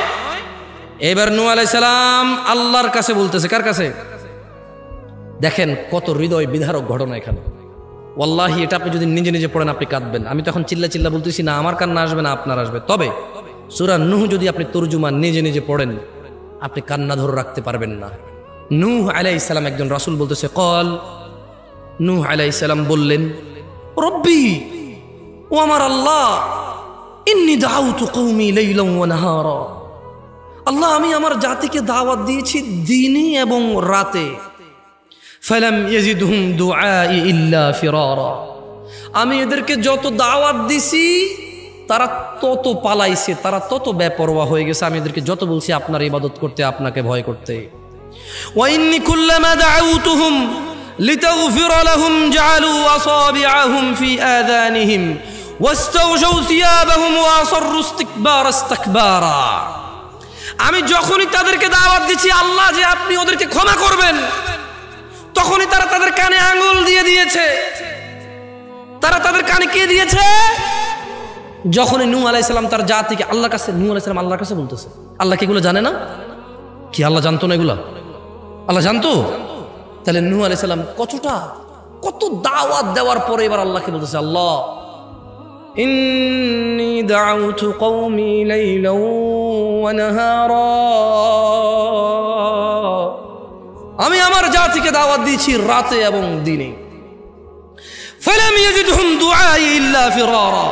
এবার নূহ আলাইহিস সালাম আল্লাহর কাছে বলতেছে। কার কাছে? দেখেন কত হৃদয় বিদারক ঘটনা এখানে। ওয়াল্লাহি এটা আপনি যদি নিজে নিজে পড়েন আপনি কাঁদবেন। আমি তখন চিল্লা চিল্লা বলতেছি না, আমার কান্না আসবে না, আপনার আসবে। তবে সূরা নূহ যদি আপনি তরজুমা নিজে নিজে পড়েন আপনি কান্না ধরে রাখতে পারবেন না। নূহ আলাইহিস সালাম একজন রাসূল বলতেছে, কল, নূহ আলাইহিস সালাম বললেন, রব্বি, ও আমার আল্লাহ, ইন্নী দাউতু কওমি লাইলান ওয়া নাহারা, আল্লাহ আমি আমার জাতিকে দাওয়াত দিয়েছি দিনে এবং রাতে, ফালাম ইয়াজিদহুম দুআই ইল্লা ফিরারা, আমি এদেরকে যত দাওয়াত দিছি তারা তত পালাইছে, তারা তত বেপরোয়া হয়ে গেছে। আমি এদেরকে যত বলছি আপনার ইবাদত করতে, আপনাকে ভয় করতে। ওয়া ইন্নী কুল্লামা দাউতুহুম লিতাগফিরা লাহুম জাআলু আসাবিআহুম ফি আযানিহিম ওয়াস্তাগশাউ সিয়াবাহুম ওয়া আসররু ইস্তিকবারা। আমি যখনই তাদেরকে দাওয়াত দিচ্ছি আল্লাহ যে আপনি ওদেরকে ক্ষমা করবেন, তখনই তারা তাদের কানে আঙ্গুল দিয়ে দিয়েছে। তারা তাদের কানে কে দিয়েছে? যখনই নূহ আলাইহিস সালাম তার জাতিকে আল্লাহর কাছে, নূহ আলাইহিস সালাম আল্লাহর কাছে বলতেছে। আল্লাহ কি এগুলো জানে না? কি আল্লাহ জানতো না এগুলা? আল্লাহ জানতো। তাহলে নূহ আলাইহিস সালাম কত দাওয়াত দেওয়ার পরে এবার আল্লাহকে বলতেছে, আল্লাহ ইন্নী দাউতু কওমি লাইলান ওয়া নাহারা, আমি আমার জাতিকে দাওয়াত দিয়েছি রাতে এবং দিনে। ফালাম ইয়াজিদহুম দুআই ইল্লা ফিরারা,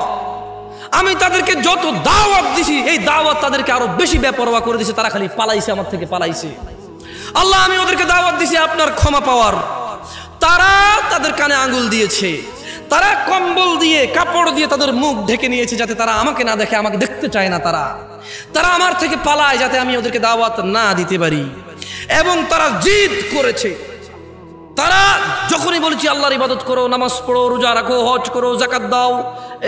আমি তাদেরকে যত দাওয়াত দিছি এই দাওয়াত তাদেরকে আরো বেশি বেপরোয়া করে দিয়েছে, তারা খালি পালাইছে, আমার থেকে পালাইছে। আল্লাহ আমি ওদেরকে দাওয়াত দিছি আপনার ক্ষমা পাওয়ার, তারা তাদের কানে আঙ্গুল দিয়েছে, তারা কম্বল দিয়ে কাপড় দিয়ে তাদের মুখ ঢেকে নিয়েছে যাতে তারা আমাকে না দেখে, আমাকে দেখতে চায় না, তারা আমার থেকে পালায় যাতে আমি ওদেরকে দাওয়াত না দিতে পারি। এবং তারা জিদ করেছে, তারা যখনই বলেছি আল্লাহর ইবাদত করো, নামাজ পড়ো, রোজা রাখো, হজ করো, যাকাত দাও,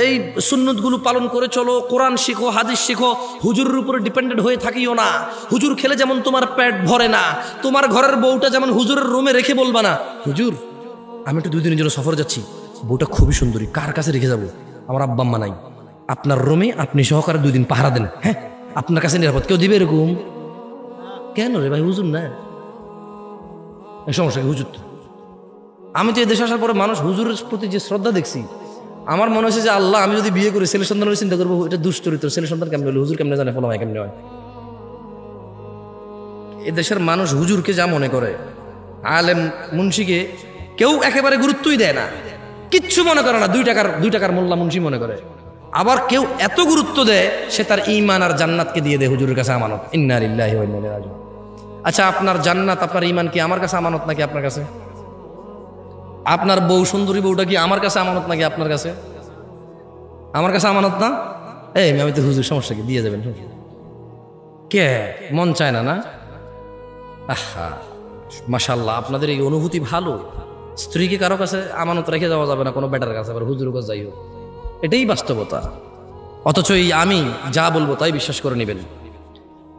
এই সুন্নতগুলো পালন করে চলো, কোরআন শিখো, হাদিস শিখো, হুজুরের উপরে ডিপেন্ডেন্ট হয়ে থাকিও না। হুজুর খেলে যেমন তোমার পেট ভরে না, তোমার ঘরের বউটা যেমন হুজুরের রুমে রেখে বলবা না, হুজুর আমি একটু 2 দিনের জন্য সফর যাচ্ছি, বউটা খুবই সুন্দরী, কার কাছে রেখে যাবো? আমার আব্বা আম্মা নাই, আপনার রুমে আপনি সহকারে 2 দিন পাহারা দেন, হ্যাঁ আপনার কাছে নিরাপদ, কেউ দিবে এরকম? কেন রে ভাই, হুজুর না এই সমস্যা কি? হুজুর তো আমি তো এদেশে আসার পরে মানুষ হুজুরের প্রতি যে শ্রদ্ধা দেখছি, আমার মনে হয়েছে যে আল্লাহ আমি যদি বিয়ে করে ছেলে সন্তান চিন্তা করবো, এটা দুশ্চরিত্র, ছেলে সন্তান কেমন হলো, হুজুর কেমনে জানে, ফলো হয় কেমনে হয়। এদেশের মানুষ হুজুরকে যা মনে করে, আলেম মুন্সিকে কেউ একেবারে গুরুত্বই দেয় না, কিচ্ছু মনে করে না, 2 টাকার মোল্লা মুন্সি মনে করে। আবার কেউ এত গুরুত্ব দেয় সে তার ঈমান আর জান্নাতকে দিয়ে দেয় হুজুরের কাছে আমানত। ইন্না লিল্লাহি ওয়া ইন্না ইলাইহি রাজিউন। আচ্ছা আপনার জান্নাত, আপনার ঈমান কি আমার কাছে আমানত নাকি আপনার কাছে? আপনার বউ, সুন্দরী বউটা কি আমার কাছে আমানত নাকি আপনার কাছে? আমার কাছে আমানত না। এই আমি তো হুজুর, সমস্যা কি, দিয়ে যাবেন, কে মন চায় না? না আহা মাশাআল্লাহ, আপনাদের এই অনুভূতি ভালো। স্ত্রীকে কারো কাছে আমানত রেখে যাওয়া যাবে না, কোনো বেটার কাছে, আবার হুজুরের কাছে যাই হোক, এটাই বাস্তবতা। অথচ এই আমি যা বলবো তাই বিশ্বাস করে নেবেন।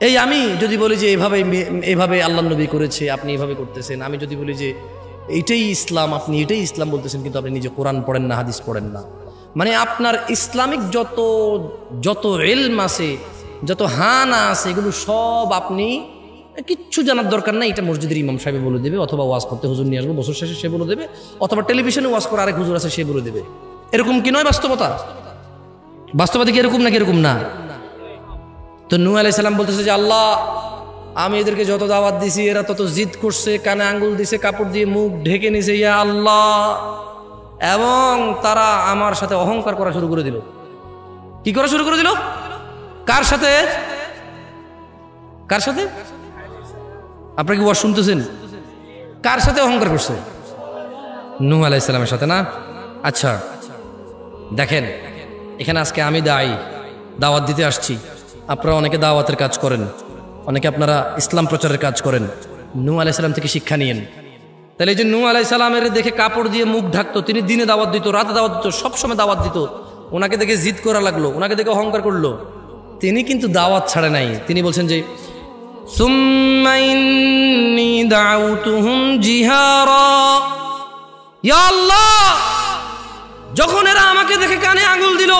এই আমি যদি বলি যে এভাবে আল্লাহ নবী করেছে, আপনি এভাবে করতেছেন, আমি যদি বলি যে এইটাই ইসলাম, আপনি এটাই ইসলাম বলতেছেন, কিন্তু আপনি নিজে কোরআন পড়েন না, হাদিস পড়েন না। মানে আপনার ইসলামিক যত ইলম আছে, যত হানা আছে, এগুলো সব আপনি কিচ্ছু জানার দরকার নাই। এটা মসজিদের ইমাম সাহেব বলে দেবে, অথবা ওয়াজ করতে হুজুর নিয়ে আসবো বছর শেষে সে বলে দেবে, অথবা টেলিভিশনে ওয়াজ করে আরেক হুজুর আছে সে বলে দেবে। এরকম কি নয় বাস্তবতা? বাস্তবতা কি এরকম নাকি এরকম না? তো নূহ আলাইহিস সালাম বলতেছে যে আল্লাহ, আমি এদেরকে যত দাওয়াত দিছি এরা তত জিদ করছে, কানে আঙ্গুল দিছে, কাপড় দিয়ে মুখ ঢেকে নিছে, ইয়া আল্লাহ, এবং তারা আমার সাথে অহংকার করা শুরু করে দিল। কি করা শুরু করে দিল? কার সাথে? কার সাথে? আপনারা কি ওয়াজ শুনতেছেন? কার সাথে অহংকার করছে? নূহ আলাইহিস সালামের সাথে না? আচ্ছা দেখেন, এখানে আজকে আমি দাওয়াত দিতে আসছি, আপনারা অনেকে দাওয়াতের কাজ করেন, অনেকে আপনারা ইসলাম প্রচারের কাজ করেন। নূহ আলাইহিস সালাম থেকে শিক্ষা নিয়েন। তাহলে এই যে নূহ আলাইহিস সালামের দেখে কাপড় দিয়ে মুখ ঢাকতো, তিনি দিনে দাওয়াত দিত, রাতে দাওয়াত দিত, সবসময় দাওয়াত দিত, ওনাকে দেখে জিদ করা লাগলো, ওনাকে দেখে অহংকার করলো, তিনি কিন্তু দাওয়াত ছাড়ে নাই। তিনি বলছেন যে সুম্মা ইন্নী দাউতুহুম জিহারা, ইয়া আল্লাহ, যখন এরা আমাকে দেখে কানে আঙ্গুল দিল,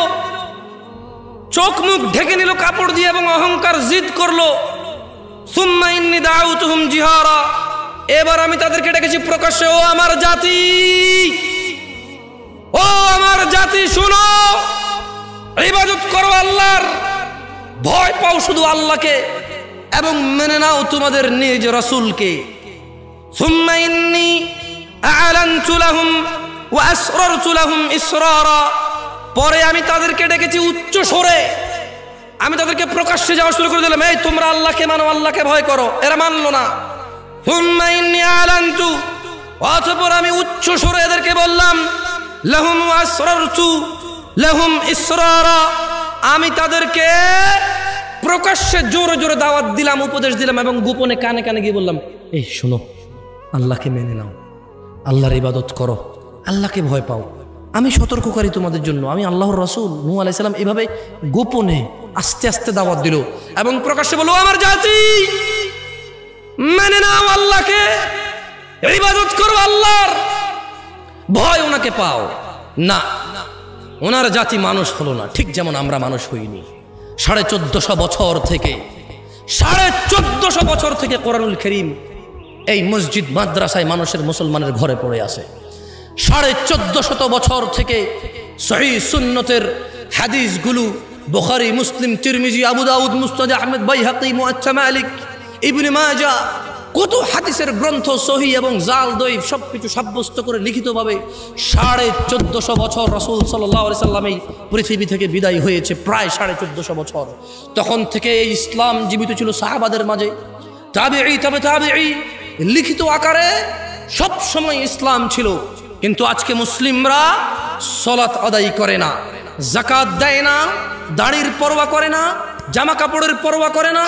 চোখ মুখ ঢেকে নিল কাপড় দিয়ে এবং অহংকার জিদ করলো, সুম্মা ইন্নী দাউতুহুম জিহারা, এবার আমি তাদেরকে ডেকেছি প্রকাশ্যে, ও আমার জাতি, ও আমার জাতি, শুনো, ইবাদত করো আল্লাহর, ভয় পাও শুধু আল্লাহকে এবং মেনে নাও তোমাদের নিজ রাসূলকে। সুম্মা ইন্নী আ'লানতু লাহুম ওয়া আসরারতু লাহুম ইসরারা, পরে আমি তাদেরকে ডেকেছি উচ্চ স্বরে, আমি তাদেরকে প্রকাশ্যে যাওয়া শুরু করে দিলাম, এই তোমরা আল্লাহকে মানো, আল্লাহকে ভয় করো, এরা মানলো না। সুম্মা ইন্নী আ'লানতু, অতঃপর আমি উচ্চ স্বরে এদেরকে বললাম, লাহুম ওয়া আসরারতু লাহুম ইসরারা, আমি তাদেরকে প্রকাশ্যে জোরে জোরে দাওয়াত দিলাম, উপদেশ দিলাম, এবং গোপনে কানে কানে গিয়ে বললাম, এই শোনো, আল্লাহকে মেনে নাও, আল্লাহর ইবাদত করো, আল্লাহকে ভয় পাও, আমি সতর্ককারী তোমাদের জন্য, আমি আল্লাহর রাসূল। নূহ আলাইহিস সালাম এভাবে গোপনে আস্তে আস্তে দাওয়াত দিল এবং প্রকাশ্যে বলল, আমার জাতি, মেনে নাও আল্লাহকে, ইবাদত করো আল্লাহর, ভয় ওনাকে পাও না। ওনার জাতি মানুষ হলো না, ঠিক যেমন আমরা মানুষ হইনি। 1450 বছর থেকে কোরআনুল কারীম এই মসজিদ মাদ্রাসায় মানুষের, মুসলমানের ঘরে পড়ে আছে। 1450 বছর থেকে সহিহ সুন্নতের হাদিসগুলো বুখারী, মুসলিম, তিরমিজি, আবু দাউদ, মুসনাদ আহমদ, বাইহাকী, মুআজ্জাম মালিক, ইবনে মাজাহ, কত হাদিসের গ্রন্থ সহিহ এবং জাল দঈফ সবকিছু সাব্যস্ত করে লিখিতভাবে 1450 বছর রাসূল সাল্লাল্লাহু আলাইহি সাল্লাম এই পৃথিবী থেকে বিদায় হয়েছে, প্রায় 1450 বছর। তখন থেকে এই ইসলাম জীবিত ছিল সাহাবাদের মাঝে, তাবেঈ, তবে তাবেঈ, লিখিত আকারে সব সময় ইসলাম ছিল। কিন্তু আজকে মুসলিমরা সালাত আদায় করে না, যাকাত দেয় না, দাড়ির পরোয়া করে না, জামা কাপড়ের পরোয়া করে না,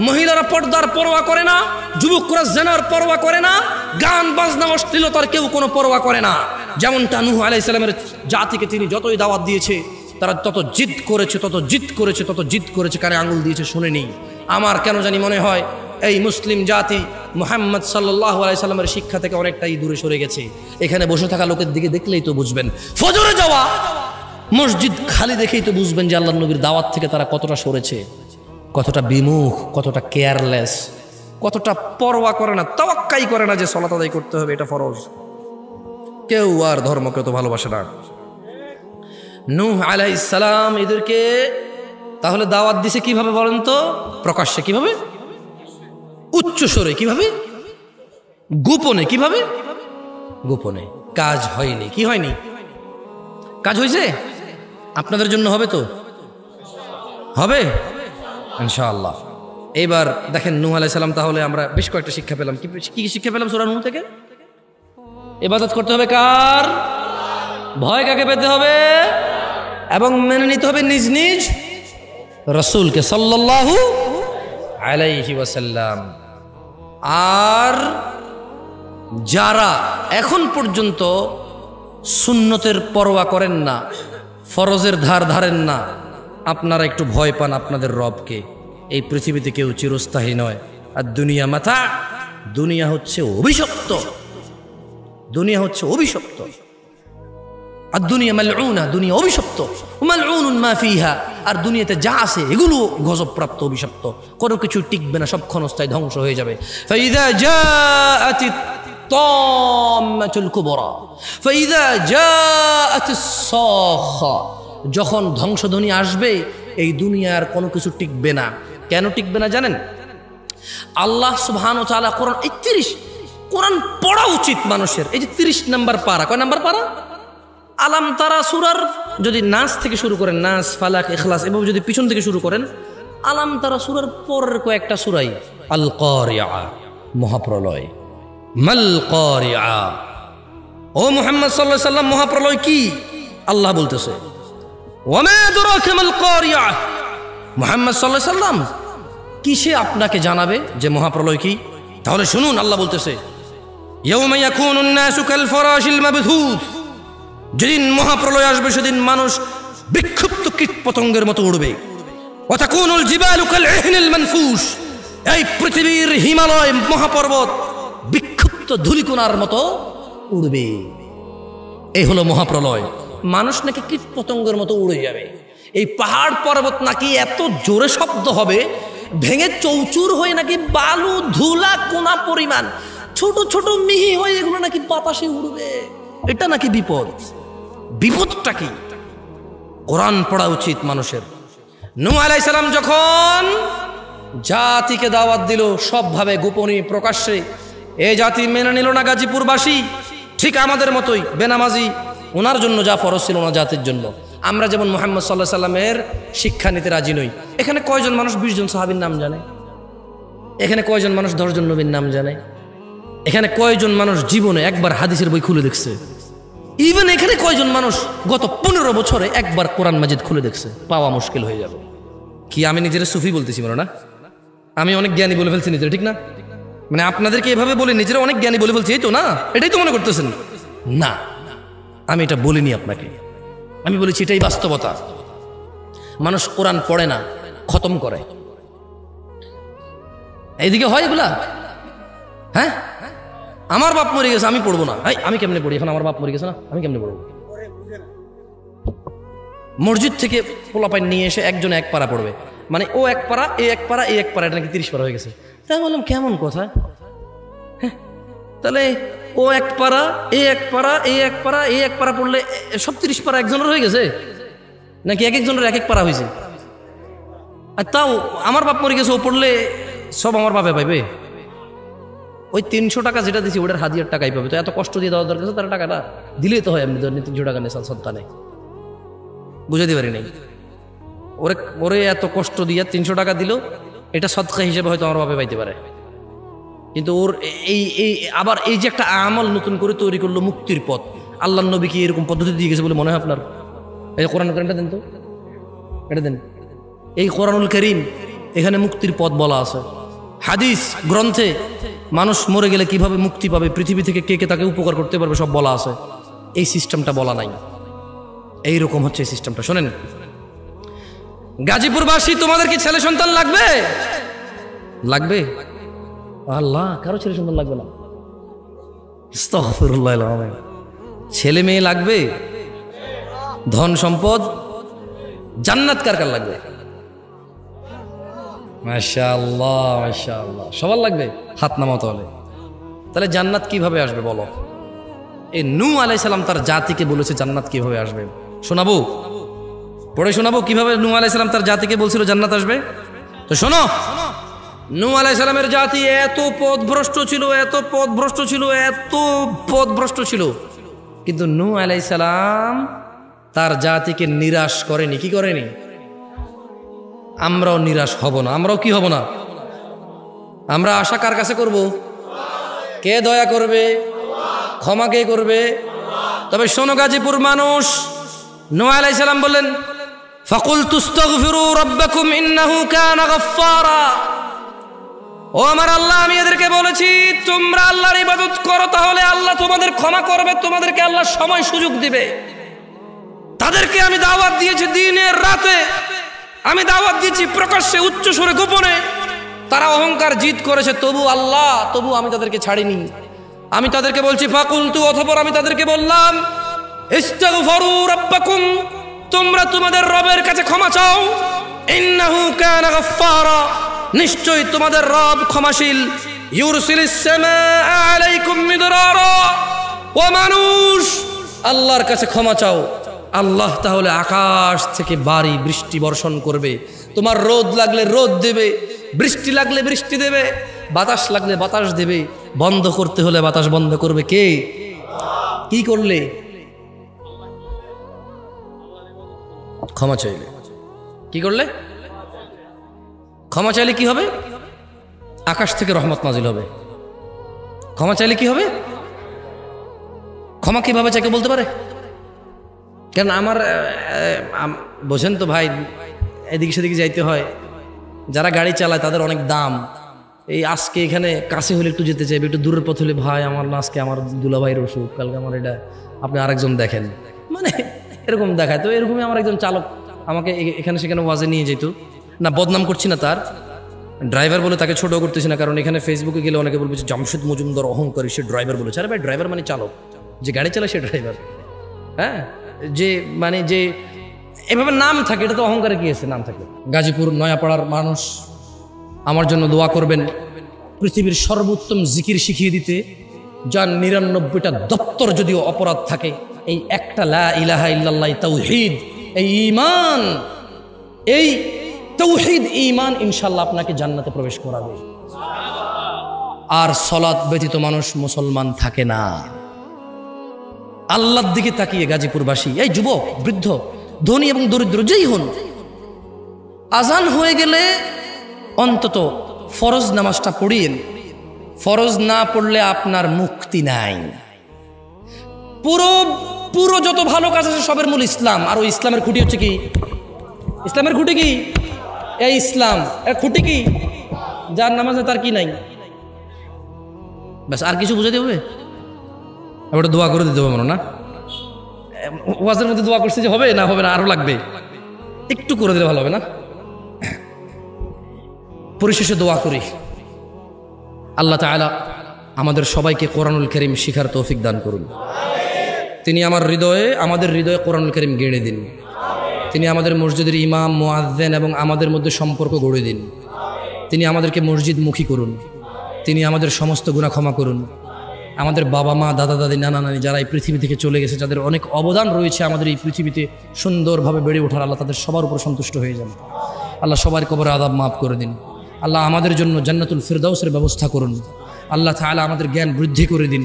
মহিলারা পর্দার পরোয়া করে না, যুবকরা জিনার পরোয়া করে না, গান বাজনা অশ্লীলতার কেউ কোনো পরোয়া করে না। যেমনটা নূহ আলাইহিস সালামের জাতিকে তিনি যতই দাওয়াত দিয়েছে, তারা তত জিদ করেছে, কানে আঙুল দিয়েছে, শুনেনি। আমার কেন জানি মনে হয় এই মুসলিম জাতি মুহাম্মদ সাল্লাল্লাহু আলাইহি সাল্লামের শিক্ষা থেকে অনেকটাই দূরে সরে গেছে। এখানে বসে থাকা লোকের দিকে দেখলেই তো বুঝবেন, ফজরে যাওয়া মসজিদ খালি দেখেই তো বুঝবেন যে আল্লাহর নবীর দাওয়াত থেকে তারা কতটা সরেছে, কতটা বিমুখ, কতটা কেয়ারলেস, কতটা পরোয়া করে না, তাওয়াক্কাই করে না যে সালাত আদায় করতে হবে, এটা ফরজ। কেউ আর ধর্মকে তো ভালোবাসে না। নূহ আলাইহিস সালাম এদেরকে তাহলে দাওয়াত দিছে কিভাবে বলেন তো? প্রকাশ্যে কিভাবে? উচ্চ স্বরে কিভাবে? গোপনে কিভাবে? গোপনে। কাজ হয়নি। কি হয়নি? কাজ হয়েছে? আপনাদের জন্য হবে তো? হবে ইনশাআল্লাহ। এবার দেখেন নূহ আলাইহিস সালাম, তাহলে আমরা বেশ কয়েকটা শিক্ষা পেলাম। কি শিক্ষা পেলাম সূরা নূহ থেকে? ইবাদত করতে হবে কার? ভয় কাকে পেতে হবে? এবং মেনে নিতে হবে নিজ নিজ রাসূলকে সাল্লাল্লাহু আলাইহি ওয়াসাল্লাম। আর যারা এখন পর্যন্ত সুন্নতের পরোয়া করেন না, ফরজের ধার ধারেন না, আপনারা একটু ভয় পান আপনাদের রবকে। এই পৃথিবীতে কেউ চিরস্থায়ী নয়। আর দুনিয়া মাথা, দুনিয়া হচ্ছে অভিশপ্ত, দুনিয়া হচ্ছে অভিশপ্ত। আর দুনিয়া মালউনা, দুনিয়া অভিশপ্ত। মালউনুন মা ফিহা, আর দুনিয়াতে যা আছে এগুলো গজবপ্রাপ্ত, অভিশপ্ত। কোনো কিছু টিকবে না, সব ক্ষণস্থায়ী, ধ্বংস হয়ে যাবে। ফাইদা জাআতিত তাম্মাতুল কুবরা ফাইদা জাআতিস সাখা, যখন ধ্বংসধ্বনি আসবে এই দুনিয়ার কোনো কিছু টিকবে না। কেন টিকবে না জানেন? আল্লাহ সুবহানাহু ওয়া তাআলা কোরআন ৩১, কোরআন পড়া উচিত মানুষের। এই যে ৩০ নাম্বার পারা, কয় নাম্বার পারা? আলাম তারা সূরার যদি নাস থেকে শুরু করেন, নাস, ফালাক, ইখলাস, এভাবে যদি পিছন থেকে শুরু করেন, আলাম তারা সূরার পরের কয়েকটা সূরাই আল কারিয়া, মহাপ্রলয়। মাল কারিয়া, ও মুহাম্মদ সাল্লাল্লাহু আলাইহি সাল্লাম, মহাপ্রলয় কি? আল্লাহ বলতেছে ওয়া মা আদরাকা মাল কারিয়া। মুহাম্মদ সাল্লাল্লাহু আলাইহি সাল্লাম, কিসে আপনাকে জানাবে যে মহাপ্রলয় কি? তাহলে শুনুন, আল্লাহ বলতেছে ইয়াউমা ইয়াকুনুন নাসু কাল ফারাশিল মাবথুথ, যেদিন মহাপ্রলয় আসবে সেদিন মানুষ বিক্ষিপ্ত কীটপতঙ্গের মতো উড়বে। ওয়া তাকুনুল জিবালু কাল ইহনিল মানফুশ, এই পৃথিবীর হিমালয় মহাপর্বত বিক্ষিপ্ত ধূলিকণার মতো উড়বে। এই হলো মহাপ্রলয়। মানুষ নাকি কীটপতঙ্গের মতো উড়ে যাবে। এই পাহাড় পর্বত নাকি এত জোরে শব্দ হবে, ভেঙে চৌচুর হয়ে নাকি বালু ধুলা কোনা পরিমাণ ছোট ছোট মিহি হয়ে এগুলো নাকি বাতাসে উড়বে। এটা নাকি বিপদ। বিপদটা কি? কোরআন পড়া উচিত মানুষের। নূহ আলাইহিস সালাম যখন জাতিকে দাওয়াত দিল সবভাবে, গোপনে, প্রকাশ্যে, এই জাতি মেনে নিল না। গাজীপুরবাসী ঠিক আমাদের মতোই বেনামাজি, ওনার জন্য যা ফরজ ছিল ওনার জাতির জন্য। আমরা যেমন মুহাম্মদ সাল্লাল্লাহু আলাইহি সাল্লামের শিক্ষা নিতে রাজি নই। এখানে কয়জন মানুষ ২০ জন সাহাবীর নাম জানে? এখানে কয়জন মানুষ ১০ জন নবীর নাম জানে? এখানে কয়জন মানুষ জীবনে একবার হাদিসের বই খুলে দেখছে? ইভেন এখানে কয়জন মানুষ গত ১৫ বছরে একবার কোরআন মাজিদ খুলে দেখছে? পাওয়া মুশকিল হয়ে যাবে। কি আমি নিজের সুফি বলতেছি মনে না? আমি অনেক জ্ঞানী বলে ফেলছি নিজের, ঠিক না? মানে আপনাদেরকে এভাবে বলে নিজেরা অনেক জ্ঞানী বলে ফেলছি, এই তো না? এটাই তো মনে করতেছেন না? আমি এটা বলিনি আপনাকে, আমি বলেছি এটাই বাস্তবতা। মানুষ কোরআন পড়ে না, খতম করে। এইদিকে হয় এগুলা? হ্যাঁ, আমার বাপ মরে গেছে আমি পড়বো না, আমি কেমনে পড়ি? এখন আমার বাপ মরে গেছে না, আমি কেমনে পড়বো? মসজিদ থেকে পোলাপাইন নিয়ে এসে একজন এক পারা পড়বে, মানে ও এক পারা, এ এক পারা, এ এক পারা, এটা নাকি ৩০ পারা হয়ে গেছে। তাই বললাম কেমন কথা? তাহলে ও এক পারা, এ এক পারা, এ এক পারা, এ এক পারা পড়লে সব ৩০ পারা একজনের হয়ে গেছে নাকি এক একজনের এক এক পারা হয়েছে? আর তাও আমার বাপ মরে গেছে, ও পড়লে সব আমার বাপে পাইবে। ওই ৩০০ টাকা যেটা দিছি ওটার হাদিয়ার টাকাই পাবে। তো এত কষ্ট দিয়ে দেওয়ার দরকার, তার টাকাটা দিলেই তো হয়। এমনি ধরেন ৩০০ টাকা নেশাল সত্তা নেই, বুঝাতে পারি নাই। ওরে এত কষ্ট দিয়ে ৩০০ টাকা দিল, এটা সদকা হিসেবে হয়তো আমার বাপে পাইতে পারে। কিন্তু ওর এই আবার এই যে একটা আমল নতুন করে তৈরি করলো, মুক্তির পথ। আল্লাহর নবী কি এরকম পদ্ধতি দিয়ে গেছে বলে মনে হয় আপনার? এই কোরআন কারিমটা দেন তো, এটা দেন। এই কোরআনুল কারীম, এখানে মুক্তির পথ বলা আছে। হাদিস গ্রন্থে মানুষ মরে গেলে কিভাবে মুক্তি পাবে, পৃথিবী থেকে কে কে তাকে উপকার করতে পারবে, সব বলা আছে। এই সিস্টেমটা বলা নাই। এইরকম হচ্ছে এই সিস্টেমটা। শোনেন, গাজীপুরবাসী, তোমাদের কি ছেলে সন্তান লাগবে? লাগবে? আল্লাহ, কারো ছেলে সন্তান লাগবে না? আস্তাগফিরুল্লাহ। ছেলে মেয়ে লাগবে, ধন সম্পদ, জান্নাত কার কার লাগবে? মাশাআল্লাহ, মাশাআল্লাহ, সবার লাগবে। হাত নামাও তাহলে জান্নাত কিভাবে আসবে বলো? এই নূহ আলাইহিস সালাম তার জাতিকে বলেছে জান্নাত কিভাবে আসবে। শোনাবো, পড়ে শোনাবো কিভাবে নূহ আলাইহিস সালাম তার জাতিকে বলছিল জান্নাত আসবে। তো শোনো, নূহ আলাইহিস সালামের জাতি এত পথভ্রষ্ট ছিল, এত পথভ্রষ্ট ছিল, এত পথভ্রষ্ট ছিল, কিন্তু নূহ আলাইহিস সালাম তার জাতিকে নিরাশ করেনি। কি করেনি? আমরাও নিরাশ হব না। আমরাও কি হব না? আমরা আশা কার কাছে করব? কে দয়া করবে? ক্ষমা কে করবে? তবে শোনো গাজীপুর মানুষ, নূহ আলাইহিস সালাম বললেন ফাকুলতু আস্তাগফিরু রাব্বাকুম ইন্নাহু কানা গাফফারা। ও আমার আল্লাহ, আমি এদেরকে বলেছি তোমরা আল্লাহর ইবাদত করো, তাহলে আল্লাহ তোমাদের ক্ষমা করবে, তোমাদেরকে আল্লাহ সময় সুযোগ দিবে। তাদেরকে আমি দাওয়াত দিয়েছি দিনের রাতে, আমি দাওয়াত দিয়েছি প্রকাশ্যে, উচ্চ স্বরে, গোপনে। তারা অহংকার জিত করেছে, তবু আমি তাদেরকে ছাড়িনি। আমি তাদেরকে বলছি ফাকুলতু, অতঃপর আমি তাদেরকে বললাম ইস্তাগফিরু রাব্বাকুম, তোমরা তোমাদের রবের কাছে ক্ষমা চাও। ইন্নাহু কানা গাফফারা, নিশ্চয়ই তোমাদের রব ক্ষমাশীল। ইউরসিলিস সামাআ আলাইকুম মিদরারা, ও মানুষ আল্লাহর কাছে ক্ষমা চাও, আল্লাহ তাহলে আকাশ থেকে বাড়ি বৃষ্টি বর্ষণ করবে। তোমার রোদ লাগলে রোদ দেবে, বৃষ্টি লাগলে বৃষ্টি দেবে, বাতাস লাগলে বাতাস দেবে। বন্ধ করতে হলে বাতাস বন্ধ করবে কে? কি করলে? ক্ষমা চাইলে। কি করলে? ক্ষমা চাইলে কি হবে? আকাশ থেকে রহমত নাজিল হবে। ক্ষমা চাইলে কি হবে? ক্ষমা কিভাবে চাই কেউ বলতে পারে? কেন আমার বোঝেন তো ভাই, এদিকে সেদিকে যাইতে হয়, যারা গাড়ি চালায় তাদের অনেক দাম। এই আজকে এখানে কাছে হলে একটু যেতে চাইবে, একটু দূরের পথ হলে ভাই আমার না আজকে আমার দুলাভাইয়ের অসুখ, কালকে আমার এটা, আপনি আরেকজন দেখেন, মানে এরকম দেখায়। তো এরকমই আমার একজন চালক আমাকে এখানে সেখানে ওয়াজে নিয়ে যেত না, বদনাম করছি না তার, ড্রাইভার বলে তাকে ছোট করতেছি না, কারণ এখানে ফেসবুকে গেলে অনেকে বলবে যে জামশেদ মজুমদার অহংকারী, সে ড্রাইভার বলেছে। আরে ভাই, ড্রাইভার মানে চালক, যে গাড়ি চালায় সে ড্রাইভার। হ্যাঁ, যে মানে যে এভাবে নাম থাকে, এটা তো অহংকারে কি আছে নাম থাকে। গাজীপুর নয়াপাড়ার মানুষ আমার জন্য দোয়া করবেন, পৃথিবীর সর্বোত্তম জিকির শিখিয়ে দিতে, যার ৯৯টা দপ্তর যদিও অপরাধ থাকে, এই একটা লা ইলাহা ইল্লাল্লাহ তাওহীদ, এই ঈমান, এই তাওহীদ ঈমান ইনশাআল্লাহ আপনাকে জান্নাতে প্রবেশ করাবে। আর সালাত ব্যতীত মানুষ মুসলমান থাকে না। আল্লাহর দিকে তাকিয়ে গাজীপুরবাসী, এই যুবক, বৃদ্ধ, ধনী এবং দরিদ্র যেই হন, আজান হয়ে গেলে অন্তত ফরজ নামাজটা পড়িয়েন। ফরজ না পড়লে আপনার মুক্তি নাই। পুরো যত ভালো কাজ আছে সবের মূল ইসলাম। আর ওই ইসলামের খুঁটি হচ্ছে কি? ইসলামের খুঁটি কি? এই ইসলাম এর খুঁটি কি? যার নামাজে তার কি নাই, ব্যাস। আর কিছু বুঝাতে হবে? ওটা দোয়া করে দিতে হবে না? ওয়াজের মধ্যে দোয়া করছে যে হবে না, হবে না, আরো লাগবে, একটু করে দিলে ভালো হবে না? পরিশেষে দোয়া করি, আল্লাহ তাআলা আমাদের সবাইকে কোরআনুল কারীম শিখার তৌফিক দান করুন। তিনি আমাদের হৃদয়ে কোরআনুল কারীম গেড়ে দিন। তিনি আমাদের মসজিদের ইমাম, মুয়াজ্জিন এবং আমাদের মধ্যে সম্পর্ক গড়ে দিন। তিনি আমাদেরকে মসজিদমুখী করুন। তিনি আমাদের সমস্ত গুনাহ ক্ষমা করুন। আমাদের বাবা মা, দাদা দাদি, নানা নানি যারা এই পৃথিবী থেকে চলে গেছে, যাদের অনেক অবদান রয়েছে আমাদের এই পৃথিবীতে সুন্দরভাবে বেড়ে ওঠার, আল্লাহ তাদের সবার উপর সন্তুষ্ট হয়ে যান। আল্লাহ সবার কবরে আযাব মাফ করে দিন। আল্লাহ আমাদের জন্য জান্নাতুল ফিরদাউসের ব্যবস্থা করুন। আল্লাহ তাআলা আমাদের জ্ঞান বৃদ্ধি করে দিন,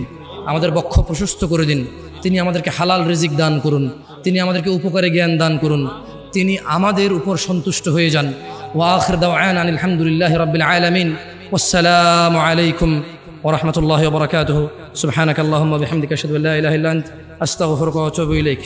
আমাদের বক্ষ প্রশস্ত করে দিন। তিনি আমাদেরকে হালাল রিজিক দান করুন। তিনি আমাদেরকে উপকারে জ্ঞান দান করুন। তিনি আমাদের উপর সন্তুষ্ট হয়ে যান। ওয়া আখির দাওয়ানা আনিল হামদুলিল্লাহি রাব্বিল আলামিন। ওয়াসসালামু আলাইকুম ওয়া রাহমাতুল্লাহি ওয়া বারাকাতুহু। সুবহানাকাল্লাহুম্মা বিহামদিকা আশহাদু আল্লা ইলাহা ইল্লা আনতা আস্তাগফিরুকা ওয়া আতুবু ইলাইক।